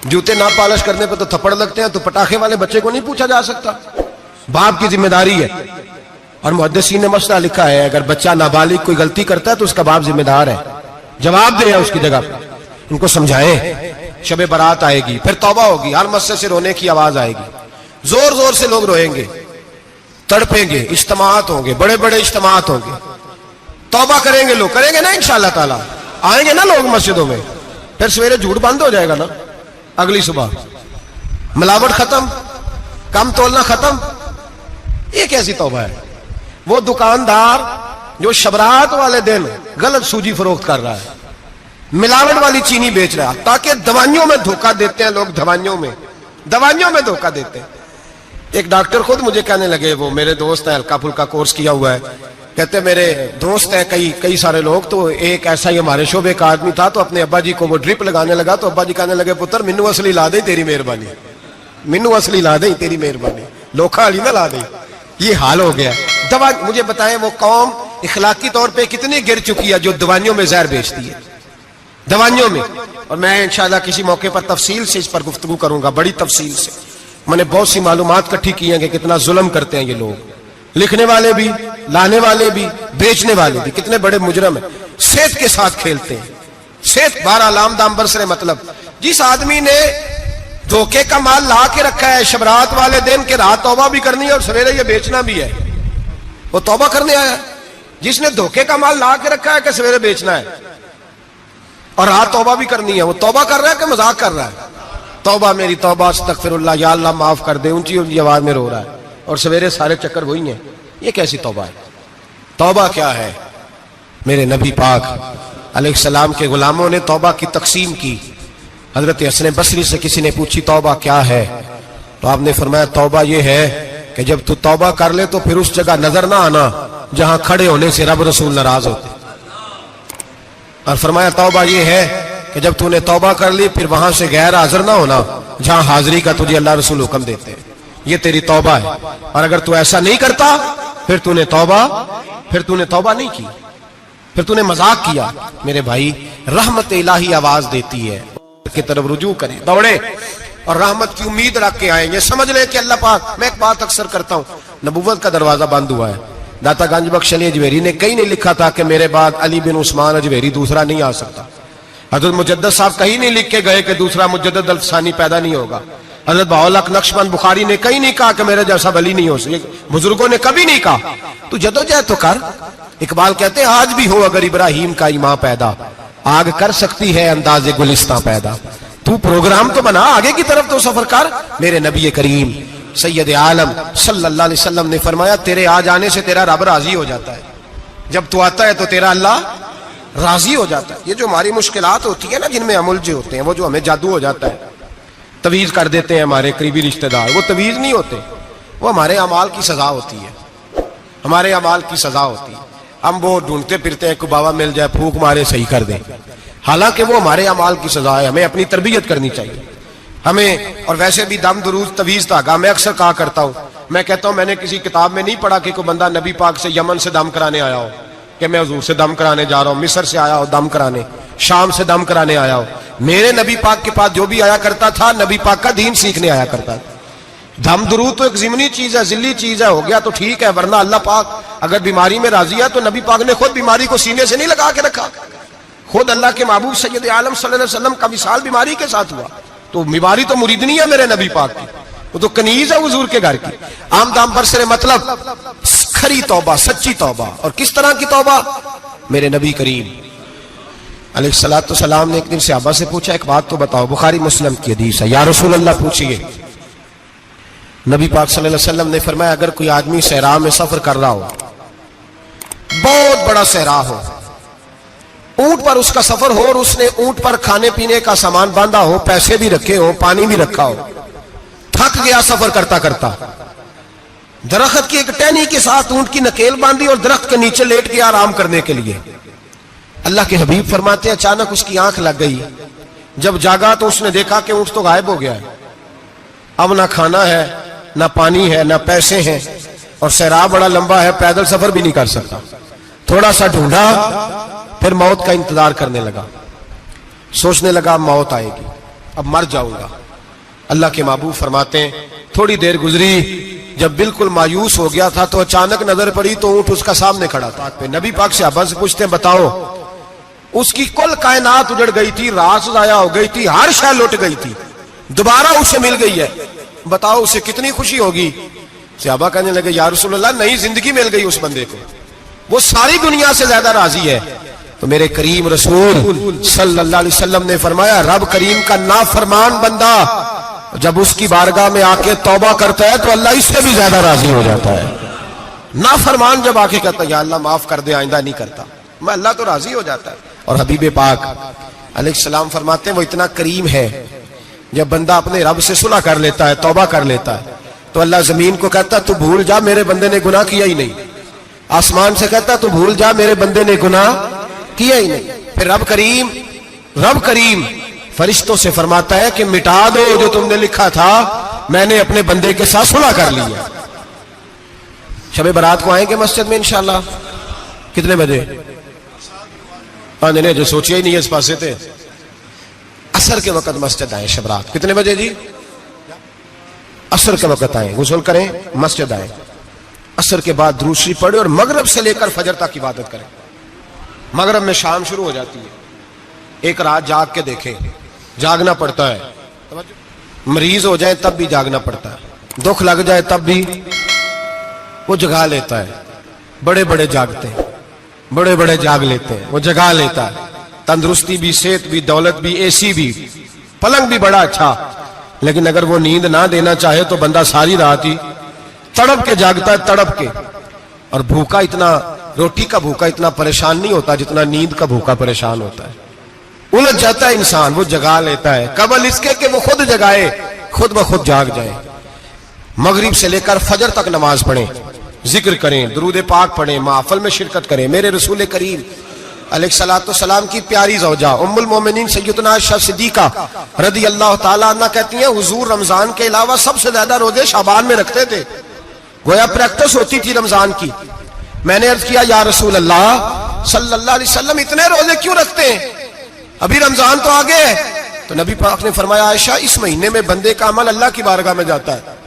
جوتے نہ پالش کرنے پہ تو تھپڑ لگتے ہیں, تو پٹاخے والے بچے کو نہیں پوچھا جا سکتا؟ باپ کی ذمہ داری ہے. اور محدثین نے مسئلہ لکھا ہے, اگر بچہ نابالغ کوئی غلطی کرتا ہے تو اس کا باپ ذمہ دار ہے, جواب دے اس کی جگہ پر. ان کو سمجھائیں. شب برات آئے گی, پھر توبہ ہوگی, ہر مسجد سے رونے کی آواز آئے گی, زور زور سے لوگ روئیں گے, تڑپیں گے, اجتماعات ہوں گے, بڑے بڑے اجتماعات ہوں گے, توبہ کریں گے لوگ, کریں گے نا انشاءاللہ تعالی, آئیں گے نا لوگ مسجدوں میں. پھر سویرے جھوٹ بند ہو جائے گا نا, اگلی صبح ملاوٹ ختم, کم تولنا ختم. یہ کیسی توبہ ہے؟ وہ دکاندار جو شبرات والے دن غلط سوجی فروخت کر رہا ہے, ملاوٹ والی چینی بیچ رہا ہے, تاکہ دوائیوں میں دھوکہ دیتے ہیں لوگ, دوائیوں میں دھوکہ دیتے ہیں. ایک ڈاکٹر خود مجھے کہنے لگے, وہ میرے دوست ہیں, ہلکا پھلکا کورس کیا ہوا ہے, کہتے میرے دوست ہیں کئی سارے لوگ, تو ایک ایسا ہی ہمارے شعبے کا آدمی تھا, تو اپنے ابا جی کو وہ ڈرپ لگانے لگا, تو ابا جی کہنے لگے پتر مینو اصلی لا دیں تیری مہربانی, مینو اصلی لا دیں تیری مہربانی, لوکھا علی نہ لا دیں. یہ حال ہو گیا. دوا مجھے بتائیں وہ قوم اخلاقی طور پہ کتنی گر چکی ہے جو دوائیوں میں زہر بیچتی ہے, دوائیوں میں. اور میں انشاءاللہ کسی موقع پر تفصیل سے اس پر گفتگو کروں گا, بڑی تفصیل سے. میں نے بہت سی معلومات اکٹھی کی ہیں کہ کتنا ظلم کرتے ہیں یہ لوگ, لکھنے والے بھی, لانے والے بھی, بیچنے والے بھی, کتنے بڑے مجرم ہیں. صحت کے ساتھ کھیلتے ہیں, صحت 12 لام دام برسرے. مطلب جس آدمی نے دھوکے کا مال لا کے رکھا ہے شبرات والے دن کے رات توبہ بھی کرنی ہے اور سویرے یہ بیچنا بھی ہے, وہ توبہ کرنے آیا ہے. جس نے دھوکے کا مال لا کے رکھا ہے کہ سویرے بیچنا ہے اور رات توبہ بھی کرنی ہے, وہ توبہ کر رہا ہے کہ مذاق کر رہا ہے؟ توبہ میری توبہ, استغفر اللہ, یا اللہ معاف کر دے, اونچی اونچی آواز میں رو رہا ہے, اور سویرے سارے چکر وہی ہیں. یہ کیسی توبہ ہے؟ توبہ کیا ہے؟ میرے نبی پاک علیہ السلام کے غلاموں نے توبہ کی تقسیم کی. حضرت حسن بصری سے کسی نے پوچھی توبہ کیا ہے, تو آپ نے فرمایا توبہ یہ ہے کہ جب تو توبہ کر لے تو پھر اس جگہ نظر نہ آنا جہاں کھڑے ہونے سے رب رسول ناراض ہوتے. اور فرمایا توبہ یہ ہے کہ جب تو نے توبہ کر لی پھر وہاں سے غیر حاضر نہ ہونا جہاں حاضری کا تجھے اللہ رسول حکم دیتے ہیں. یہ تیری توبہ ہے. اور اگر تو ایسا نہیں کرتا پھر تو نے توبہ نہیں کی, پھر تو نے مذاق کیا. میرے بھائی رحمت الہی آواز دیتی ہے کی طرف رجوع کریں, دوڑے اور رحمت کی امید رکھ کے آئیں. یہ سمجھ لیں کہ اللہ پاک, میں ایک بات اکثر کرتا ہوں, نبوت کا دروازہ بند ہوا ہے. داتا گنج بخش علی اجویری نے کہیں نہیں لکھا تھا کہ میرے بعد علی بن عثمان اجویری دوسرا نہیں آ سکتا. حضرت مجدد صاحب کہیں نہیں لکھ کے گئے کہ دوسرا مجدد الثانی پیدا نہیں ہوگا. حضرت بہاءالحق نقشبند بخاری نے کہیں نہیں کہا کہ میرے جیسا ولی نہیں ہو سکے. بزرگوں نے کبھی نہیں کہا. تو جدوجہد تو کر. اقبال کہتے ہیں آج بھی ہو اگر ابراہیم کا ایمان پیدا, آگ کر سکتی ہے انداز گلستاں پیدا. تو پروگرام تو بنا, آگے کی طرف تو سفر کر. میرے نبی کریم سید عالم صلی اللہ علیہ وسلم نے فرمایا تیرے آ جانے سے تیرا رب راضی ہو جاتا ہے. جب تو آتا ہے تو تیرا اللہ راضی ہو جاتا ہے. یہ جو ہماری مشکلات ہوتی ہے نا, جن میں ہم الجھے ہوتے ہیں, وہ جو ہمیں جادو ہو جاتا ہے, تویز کر دیتے ہیں ہمارے قریبی رشتہ دار, وہ تویز نہیں ہوتے, وہ ہمارے اعمال کی سزا ہوتی ہے, ہمارے اعمال کی سزا ہوتی ہے. ہم وہ ڈھونڈتے پھرتے ہیں کہ بابا مل جائے پھونک مارے صحیح کر دیں, حالانکہ وہ ہمارے اعمال کی سزا ہے. ہمیں اپنی تربیت کرنی چاہیے ہمیں. اور ویسے بھی دم درود تویز دھاگا میں اکثر کہا کرتا ہوں, میں کہتا ہوں میں نے کسی کتاب میں نہیں پڑھا کہ کوئی بندہ نبی پاک سے یمن سے دم کرانے آیا ہو کہ میں حضور سے دم کرانے جا رہا ہوں, مصر سے آیا ہو دم کرانے, شام سے دم کرانے آیا ہو. میرے نبی پاک کے پاس جو بھی آیا کرتا تھا نبی پاک کا دین سیکھنے آیا کرتا تھا. دم درود تو ایک ضمنی چیز ہے, ذلی چیز ہے, ہو گیا تو ٹھیک ہے, ورنہ اللہ پاک اگر بیماری میں راضی ہے تو نبی پاک نے خود بیماری کو سینے سے نہیں لگا کے رکھا. خود اللہ کے محبوب سید عالم صلی اللہ علیہ وسلم کا وصال بیماری کے ساتھ ہوا, تو بیماری تو مریدنی ہے میرے نبی پاک کی, وہ تو کنیز ہے حضور کے گھر کی. عام دام برسرے مطلب کھری توبہ, سچی توبہ. اور کس طرح کی توبہ؟ میرے نبی کریم علیہ الصلوۃ والسلام نے ایک دن صحابہ سے پوچھا ایک بات تو بتاؤ, بخاری مسلم کی حدیث ہے, یا رسول اللہ پوچھئے. نبی پاک صلی اللہ علیہ وسلم نے فرمایا اگر کوئی آدمی صحرا میں سفر کر رہا ہو, بہت بڑا صحرا ہو, اونٹ پر اس کا سفر ہو, اور اس نے اونٹ پر کھانے پینے کا سامان باندھا ہو, پیسے بھی رکھے ہو, پانی بھی رکھا ہو, تھک گیا سفر کرتا کرتا, درخت کی ایک ٹہنی کے ساتھ اونٹ کی نکیل باندھی اور درخت کے نیچے لیٹ گیا آرام کرنے کے لیے. اللہ کے حبیب فرماتے ہیں اچانک اس کی آنکھ لگ گئی. جب جاگا تو اس نے دیکھا کہ اونٹ تو غائب ہو گیا ہے, اب نہ کھانا ہے, نہ پانی ہے, نہ پیسے ہیں, اور صحرا بڑا لمبا ہے, پیدل سفر بھی نہیں کر سکتا. تھوڑا سا ڈھونڈا, پھر موت کا انتظار کرنے لگا, سوچنے لگا اب موت آئے گی, اب مر جاؤں گا. اللہ کے محبوب فرماتے ہیں تھوڑی دیر گزری, جب بالکل مایوس ہو گیا تھا تو اچانک نظر پڑی تو اونٹ اس کا سامنے کھڑا تھا. نبی پاک سے صحابہ سے پوچھتے ہیں بتاؤ, اس کی کل کائنات اجڑ گئی تھی, رات ضائع ہو گئی تھی, ہر شے لٹ گئی تھی, دوبارہ اسے مل گئی ہے, بتاؤ اسے کتنی خوشی ہوگی. صحابہ کہنے لگے یا رسول اللہ نئی زندگی مل گئی اس بندے کو, وہ ساری دنیا سے زیادہ راضی ہے. تو میرے کریم رسول صلی اللہ علیہ وسلم نے فرمایا رب کریم کا نافرمان بندہ جب اس کی بارگاہ میں آ کے توبہ کرتا ہے تو اللہ اس سے بھی زیادہ راضی ہو جاتا ہے. نافرمان جب آ کے کہتا ہے یا اللہ معاف کر دے آئندہ نہیں کرتا, میں اللہ تو راضی ہو جاتا ہے. اور حبیب پاک علیہ السلام فرماتے ہیں وہ اتنا کریم ہے, جب بندہ اپنے رب سے صلح کر لیتا ہے, توبہ کر لیتا ہے, تو اللہ زمین کو کہتا ہے تو بھول جا میرے بندے نے گناہ کیا ہی نہیں. آسمان سے کہتا ہے تو بھول جا میرے بندے نے گناہ کیا ہی نہیں. پھر رب کریم فرشتوں سے فرماتا ہے کہ مٹا دو جو تم نے لکھا تھا, میں نے اپنے بندے کے ساتھ صلح کر لی ہے. شب برات کو آئیں گے مسجد میں انشاءاللہ. کتنے بجے؟ جو سوچے ہی نہیں ہے اس پاسے تھے. عصر کے وقت مسجد آئیں شب رات. کتنے بجے جی؟ عصر کے وقت آئیں, غسل کریں, مسجد آئیں. عصر کے بعد درود شریف پڑھیں اور مغرب سے لے کر فجر تک عبادت کریں. مغرب میں شام شروع ہو جاتی ہے. ایک رات جاگ کے دیکھیں, جاگنا پڑتا ہے. مریض ہو جائے تب بھی جاگنا پڑتا ہے, دکھ لگ جائے تب بھی وہ جگا لیتا ہے. بڑے بڑے جاگتے ہیں, بڑے بڑے جاگ لیتے ہیں, وہ جگا لیتا ہے. تندرستی بھی, صحت بھی, دولت بھی, اے سی بھی, پلنگ بھی بڑا اچھا, لیکن اگر وہ نیند نہ دینا چاہے تو بندہ ساری رات ہی تڑپ کے جاگتا ہے, تڑپ کے. اور بھوکا اتنا, روٹی کا بھوکا اتنا پریشان نہیں ہوتا جتنا نیند کا بھوکا پریشان ہوتا ہے. الجھ جاتا ہے انسان, وہ جگا لیتا ہے قبل اس کے کہ وہ خود جگائے, خود بخود جاگ جائے. مغرب سے لے کر فجر تک نماز پڑھیں, ذکر کریں, درود پاک پڑھیں, محفل میں شرکت کریں. میرے رسول کریم علیہ الصلوۃ والسلام کی پیاری زوجہ ام المومنین سیدنا عائشہ صدیقہ رضی اللہ تعالیٰ عنہ کہتی ہیں حضور رمضان کے علاوہ سب سے زیادہ روزے شعبان میں رکھتے تھے, گویا پریکٹس ہوتی تھی رمضان کی. میں نے عرض کیا یا رسول اللہ صلی اللہ علیہ وسلم اتنے روزے کیوں رکھتے ہیں, ابھی رمضان تو آگے ہے. تو نبی پاک نے فرمایا عائشہ اس مہینے میں بندے کا عمل اللہ کی بارگاہ میں جاتا ہے,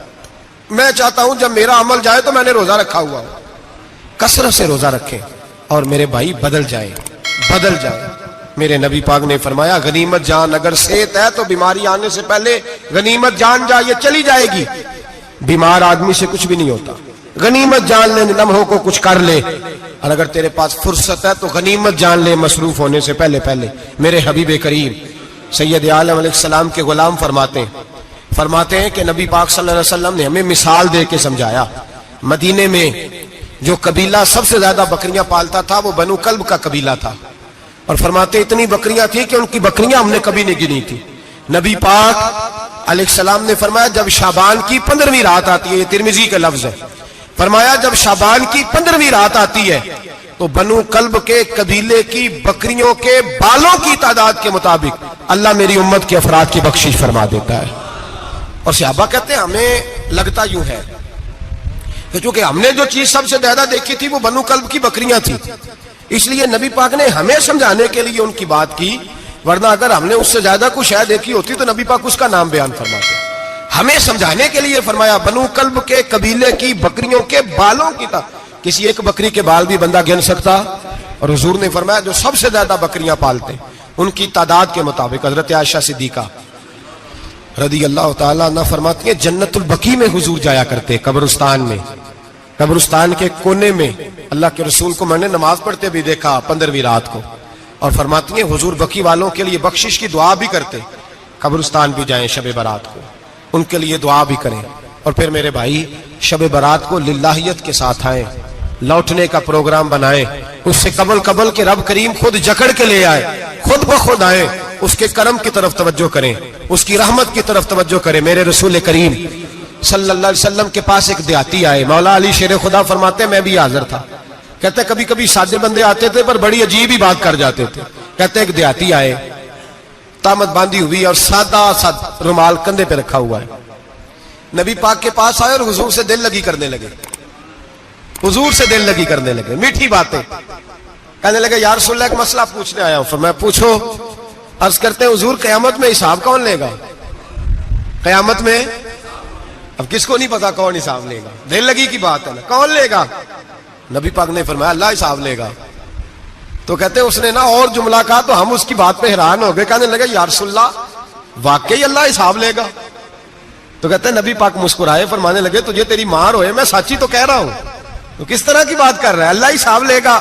میں چاہتا ہوں جب میرا عمل جائے تو میں نے روزہ رکھا ہوا ہوں. کثرت سے روزہ رکھیں اور میرے بھائی بدل جائے. میرے نبی پاک نے فرمایا غنیمت جان اگر صحت ہے تو بیماری آنے سے پہلے غنیمت جان جا, یہ چلی جائے گی. بیمار آدمی سے کچھ بھی نہیں ہوتا, غنیمت جان لے لمحوں کو کچھ کر لے. اور اگر تیرے پاس فرصت ہے تو غنیمت جان لے مصروف ہونے سے پہلے. میرے حبیب کریم سید عالم علیہ السلام کے غلام فرماتے ہیں کہ نبی پاک صلی اللہ علیہ وسلم نے ہمیں مثال دے کے سمجھایا. مدینے میں جو قبیلہ سب سے زیادہ بکریاں پالتا تھا وہ بنو کلب کا قبیلہ تھا, اور فرماتے اتنی بکریاں تھیں کہ ان کی بکریاں ہم نے کبھی نہیں گنی تھی. نبی پاک علیہ السلام نے فرمایا جب شعبان کی 15ویں رات آتی ہے, یہ ترمذی کا لفظ ہے, فرمایا جب شعبان کی 15ویں رات آتی ہے تو بنو کلب کے قبیلے کی بکریوں کے بالوں کی تعداد کے مطابق اللہ میری امت کے افراد کی بخشش فرما دیتا ہے. اور صحابہ کہتے ہیں ہمیں لگتا یوں ہے کہ چونکہ ہم نے جو چیز سب سے زیادہ دیکھی تھی وہ بنو کلب کی بکریاں تھی, اس لیے نبی پاک نے ہمیں سمجھانے کے لیے ان کی بات کی, ورنہ اگر ہم نے اس سے زیادہ کچھ شے دیکھی ہوتی تو نبی پاک اس کا نام بیان فرماتے. ہمیں سمجھانے کے لیے فرمایا بنو کلب کے قبیلے کی بکریوں کے بالوں کی کسی ایک بکری کے بال بھی بندہ گن سکتا. اور حضور نے فرمایا جو سب سے زیادہ بکریاں پالتے ان کی تعداد کے مطابق حضرت عائشہ صدیقہ رضی اللہ تعالیٰ عنہ فرماتی ہیں جنت البقیع میں حضور جایا کرتے, قبرستان میں, قبرستان کے کونے میں. اللہ کے رسول کو میں نے نماز پڑھتے بھی دیکھا 15ویں رات کو, اور فرماتی ہیں حضور بقیع والوں کے لیے بخشش کی دعا بھی کرتے. قبرستان بھی جائیں شب برات کو, ان کے لیے دعا بھی کریں. اور پھر میرے بھائی شب برات کو للہیت کے ساتھ آئیں, لوٹنے کا پروگرام بنائیں. اس سے قبل کے رب کریم خود جکڑ کے لے آئے, خود بخود آئے, اس کے کرم کی طرف توجہ کریں, اس کی رحمت کی طرف توجہ کریں. میرے رسول کریم صلی اللہ علیہ وسلم کے پاس ایک دیہاتی آئے, مولا علی شیر خدا فرماتے ہیں میں بھی حاضر تھا. کہتے ہیں کبھی کبھی سادے بندے آتے تھے پر بڑی عجیب ہی بات کر جاتے تھے. کہتے ہیں ایک دیہاتی آئے, تامت باندھی ہوئی اور سادہ رومال کندھے پہ رکھا ہوا ہے. نبی پاک کے پاس آئے اور حضور سے دل لگی کرنے لگے, حضور سے دل لگی کرنے لگے, میٹھی باتیں کہنے لگے یا رسول اللہ ایک مسئلہ پوچھنے آیا ہوں. فرمایا پوچھو. عرض کرتے ہیں حضور قیامت میں حساب کون لے گا؟ قیامت میں اب کس کو نہیں پتا کون حساب لے گا, دل لگی کی بات ہے نا, کون لے گا؟ نبی پاک نے فرمایا اللہ حساب لے گا. تو کہتے ہیں اس نے نا اور جملہ کہا تو ہم اس کی بات پہ حیران ہو گئے. کہنے لگے یا رسول اللہ واقعی اللہ حساب لے گا؟ تو کہتے ہیں نبی پاک مسکرائے, فرمانے لگے تجھے تیری مار ہوئے, میں سچی تو کہہ رہا ہوں, تو کس طرح کی بات کر رہا ہے, اللہ حساب لے گا.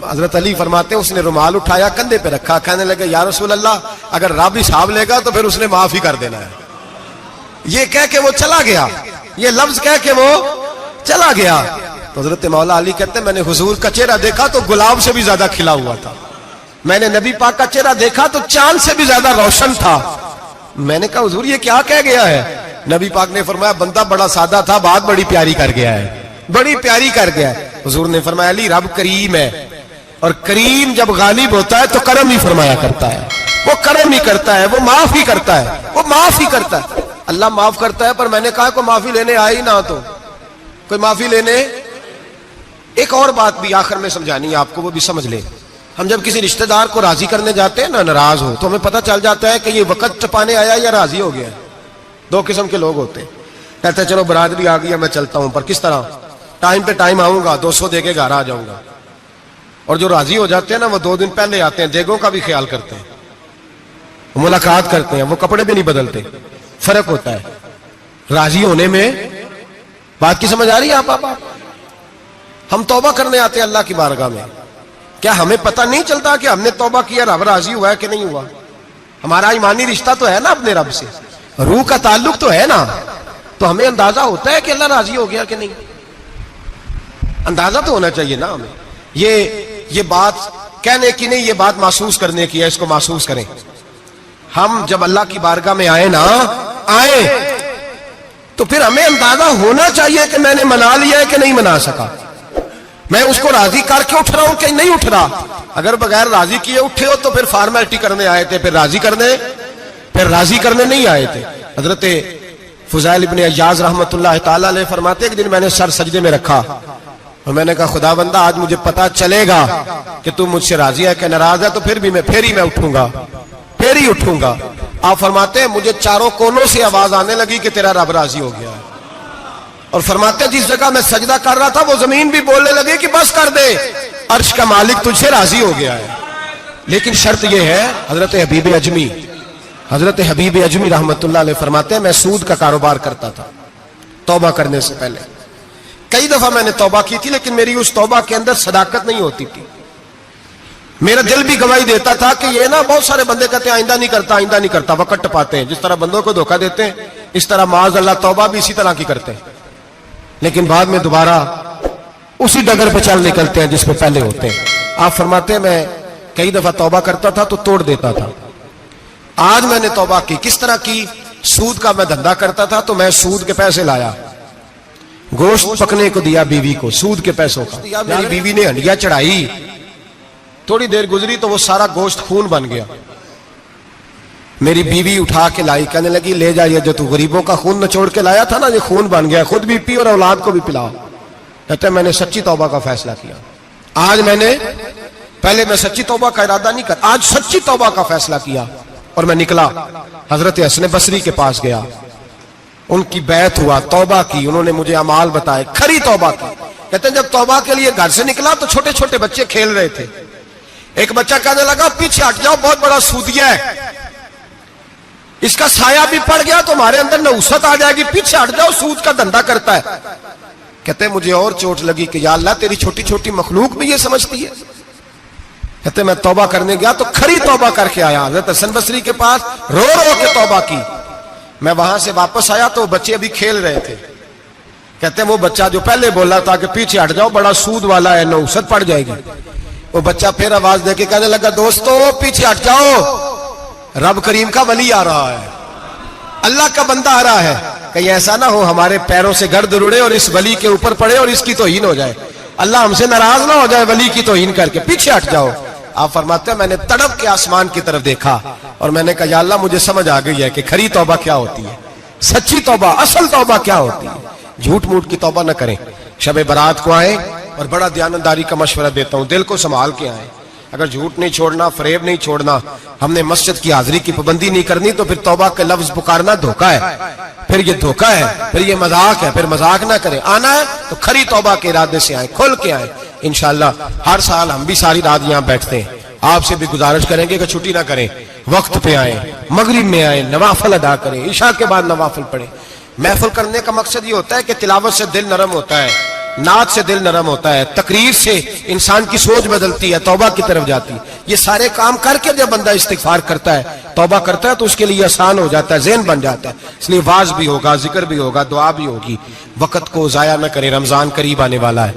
حضرت علی فرماتے ہیں اس نے رومال اٹھایا کندھے پہ رکھا, کہنے لگے یا رسول اللہ اگر رب حساب لے گا تو پھر اس نے معاف ہی کر دینا ہے. یہ کہہ کے وہ چلا گیا, یہ لفظ کہہ کے وہ چلا گیا. تو حضرت مولا علی کہتے ہیں میں نے حضور کا چہرہ دیکھا تو گلاب سے بھی زیادہ کھلا ہوا تھا, میں نے نبی پاک کا چہرہ دیکھا تو چاند سے بھی زیادہ روشن تھا. میں نے کہا حضور یہ کیا کہہ گیا ہے؟ نبی پاک نے فرمایا بندہ بڑا سادہ تھا, بات بڑی پیاری کر گیا ہے, بڑی پیاری کر گیا ہے. حضور نے فرمایا علی رب کریم ہے, اور کریم جب غالب ہوتا ہے تو کرم ہی فرمایا کرتا ہے, وہ کرم ہی کرتا ہے, وہ معاف ہی کرتا ہے, وہ معاف ہی کرتا ہے. اللہ معاف کرتا ہے, پر میں نے کہا کوئی معافی لینے آئے ہی نہ, تو کوئی معافی لینے. ایک اور بات بھی آخر میں سمجھانی ہے آپ کو, وہ بھی سمجھ لیں. ہم جب کسی رشتہ دار کو راضی کرنے جاتے ہیں نا, ناراض ہو, تو ہمیں پتہ چل جاتا ہے کہ یہ وقت ٹپانے آیا یا راضی ہو گیا. دو قسم کے لوگ ہوتے ہیں, کہتے ہیں چلو برادری آ گئی ہے میں چلتا ہوں, پر کس طرح ٹائم پہ ٹائم آؤں گا, 200 دے کے گھر آ جاؤں گا. اور جو راضی ہو جاتے ہیں نا, وہ 2 دن پہلے آتے ہیں, دیگوں کا بھی خیال کرتے ہیں, ملاقات کرتے ہیں, وہ کپڑے بھی نہیں بدلتے. فرق ہوتا ہے راضی ہونے میں. بات کی سمجھ آ رہی ہے آپ؟ ہم توبہ کرنے آتے ہیں اللہ کی بارگاہ میں, کیا ہمیں پتہ نہیں چلتا کہ ہم نے توبہ کیا, رب راضی ہوا ہے کہ نہیں ہوا؟ ہمارا ایمانی رشتہ تو ہے نا اپنے رب سے, روح کا تعلق تو ہے نا, تو ہمیں اندازہ ہوتا ہے کہ اللہ راضی ہو گیا کہ نہیں. اندازہ تو ہونا چاہیے نا ہمیں. یہ بات کہنے کی نہیں, یہ بات محسوس کرنے کی ہے, اس کو محسوس کریں. ہم جب اللہ کی بارگاہ میں آئے تو پھر ہمیں اندازہ ہونا چاہیے کہ میں نے منا لیا ہے کہ نہیں منا سکا, میں اس کو راضی کر کے اٹھ رہا ہوں کہ نہیں اٹھ رہا. اگر بغیر راضی کیے اٹھے ہو تو پھر فارمیلٹی کرنے آئے تھے, پھر راضی کرنے نہیں آئے تھے. حضرت فضیل ابن عیاض رحمۃ اللہ تعالی علیہ فرماتے ہیں کہ دن میں نے سر سجدے میں رکھا اور میں نے کہا خدا بندہ آج مجھے پتا چلے گا کہ تم مجھ سے راضی ہے کہ ناراض ہے, تو پھر ہی میں اٹھوں گا. آپ فرماتے ہیں مجھے چاروں کونوں سے آواز آنے لگی کہ تیرا رب راضی ہو گیا ہے. اور فرماتے ہیں جس جگہ میں سجدہ کر رہا تھا وہ زمین بھی بولنے لگی کہ بس کر دے, عرش کا مالک تجھ سے راضی ہو گیا ہے. لیکن شرط یہ ہے, حضرت حبیب اجمی رحمت اللہ علیہ فرماتے ہیں میں سود کا کاروبار کرتا تھا توبہ کرنے سے پہلے. کئی دفعہ میں نے توبہ کی تھی, لیکن میری اس توبہ کے اندر صداقت نہیں ہوتی تھی. میرا دل بھی گواہی دیتا تھا کہ یہ نا بہت سارے بندے کہتے ہیں آئندہ نہیں کرتا, وقت ٹپاتے ہیں, جس طرح بندوں کو دھوکہ دیتے ہیں اس طرح معاذ اللہ توبہ بھی اسی طرح کی کرتے ہیں, لیکن بعد میں دوبارہ اسی ڈگر پہ چل نکلتے ہیں جس پہ پہلے ہوتے ہیں. آپ فرماتے ہیں میں کئی دفعہ توبہ کرتا تھا تو توڑ دیتا تھا. آج میں نے توبہ کی. کس طرح کی؟ سود کا میں دھندا کرتا تھا تو میں سود کے پیسے لایا, گوشت پکنے کو دیا بیوی کو, سود کے پیسوں کا. میری بیوی نے ہنڈیا چڑھائی, تھوڑی دیر گزری تو وہ سارا گوشت خون بن گیا. میری بیوی اٹھا کے لائی, کہنے لگی لے جائیے جو تو غریبوں کا خون نچوڑ کے لایا تھا نا, یہ خون بن گیا, خود بھی پی اور اولاد کو بھی پلاؤ. کہتے ہیں میں نے سچی توبہ کا فیصلہ کیا. آج پہلے میں سچی توبہ کا ارادہ نہیں کرتا, آج سچی توبہ کا فیصلہ کیا اور میں نکلا. حضرت حسن بصری کے پاس گیا, ان کی بیعت ہوا, توبہ کی, انہوں نے مجھے اعمال بتائے, کھری توبہ کی. کہتے ہیں جب توبہ کے لیے گھر سے نکلا تو چھوٹے چھوٹے بچے کھیل رہے تھے. ایک بچہ کہنے لگا پیچھے ہٹ جاؤ, بہت بڑا سودیا ہے, اس کا سایہ بھی پڑ گیا تو ہمارے اندر نحوست آ جائے گی, پیچھے ہٹ جاؤ, سود کا دھندا کرتا ہے. کہتے ہیں مجھے اور چوٹ لگی کہ یا اللہ تیری چھوٹی چھوٹی مخلوق بھی یہ سمجھتی ہے. کہتے ہیں میں توبہ کرنے گیا تو کھری توبہ کر کے آیا, حضرت حسن بصری کے پاس رو کے توبہ کی. میں وہاں سے واپس آیا تو بچے ابھی کھیل رہے تھے. کہتے ہیں وہ بچہ جو پہلے بولا تھا کہ پیچھے ہٹ جاؤ بڑا سود والا ہے, نحوست پڑ جائے گی, وہ بچہ پھر آواز دے کے کہنے لگا دوستو پیچھے ہٹ جاؤ, رب کریم کا ولی آ رہا ہے, اللہ کا بندہ آ رہا ہے. کہیں ایسا نہ ہو ہمارے پیروں سے گرد اڑے اور اس ولی کے اوپر پڑے اور اس کی توہین ہو جائے, اللہ ہم سے ناراض نہ ہو جائے ولی کی توہین کر کے, پیچھے ہٹ جاؤ. آپ فرماتے ہیں میں نے تڑپ کے آسمان کی طرف دیکھا اور میں نے کہا یا اللہ مجھے سمجھ آ گئی ہے کہ کھری توبہ کیا ہوتی ہے, سچی توبہ, اصل توبہ کیا ہوتی ہے. جھوٹ موٹ کی توبہ نہ کریں. شب برات کو آئیں, اور بڑا دیانتداری کا مشورہ دیتا ہوں, دل کو سنبھال کے آئیں. اگر جھوٹ نہیں چھوڑنا, فریب نہیں چھوڑنا, ہم نے مسجد کی حاضری کی پابندی نہیں کرنی, تو پھر توبہ کے لفظ پکارنا دھوکہ ہے, پھر یہ دھوکہ ہے, پھر یہ مذاق ہے, پھر مذاق نہ کریں. آنا ہے تو کھری توبہ کے ارادے سے آئیں, کھل کے آئیں. انشاءاللہ ہر سال ہم بھی ساری رات یہاں بیٹھتے ہیں, آپ سے بھی گزارش کریں گے کہ چھٹی نہ کریں, وقت پہ آئیں, مغرب میں آئیں, نوافل ادا کریں, عشاء کے بعد نوافل پڑھیں. محفل کرنے کا مقصد یہ ہوتا ہے کہ تلاوت سے دل نرم ہوتا ہے, نعت سے دل نرم ہوتا ہے، تقریر سے انسان کی سوچ بدلتی ہے، توبہ کی طرف جاتی ہے. یہ سارے کام کر کے جب بندہ استغفار کرتا ہے، توبہ کرتا ہے، تو اس کے لیے آسان ہو جاتا ہے، ذہن بن جاتا ہے. اس لیے واعظ بھی ہوگا، ذکر بھی ہوگا، دعا بھی ہوگی. وقت کو ضائع نہ کرے، رمضان قریب آنے والا ہے.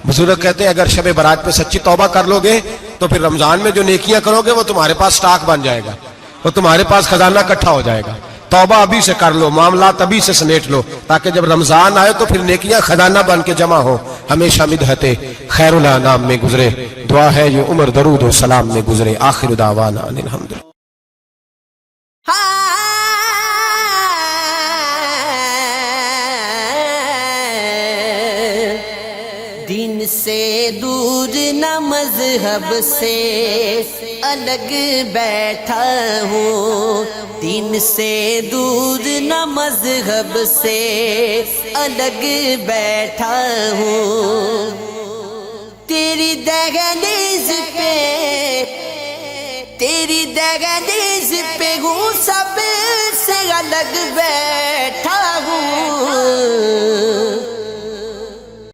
بزرگ کہتے ہیں اگر شب برات پہ سچی توبہ کر لو گے تو پھر رمضان میں جو نیکیاں کرو گے وہ تمہارے پاس سٹاک بن جائے گا، وہ تمہارے پاس خزانہ اکٹھا ہو جائے گا. توبہ ابھی سے کر لو، معاملات ابھی سے سمیٹ لو، تاکہ جب رمضان آئے تو پھر نیکیاں خزانہ بن کے جمع ہو. ہمیشہ مدحت خیر الانام میں گزرے. دعا ہے یہ عمر درود و سلام میں گزرے. آخر دعوانا ان الحمدللہ. دین سے دور نہ مذہب سے الگ بیٹھا ہوں، دین سے دور نہ مذہب سے الگ بیٹھا ہوں. تیری دہلیز پہ ہوں سب سے الگ بیٹھا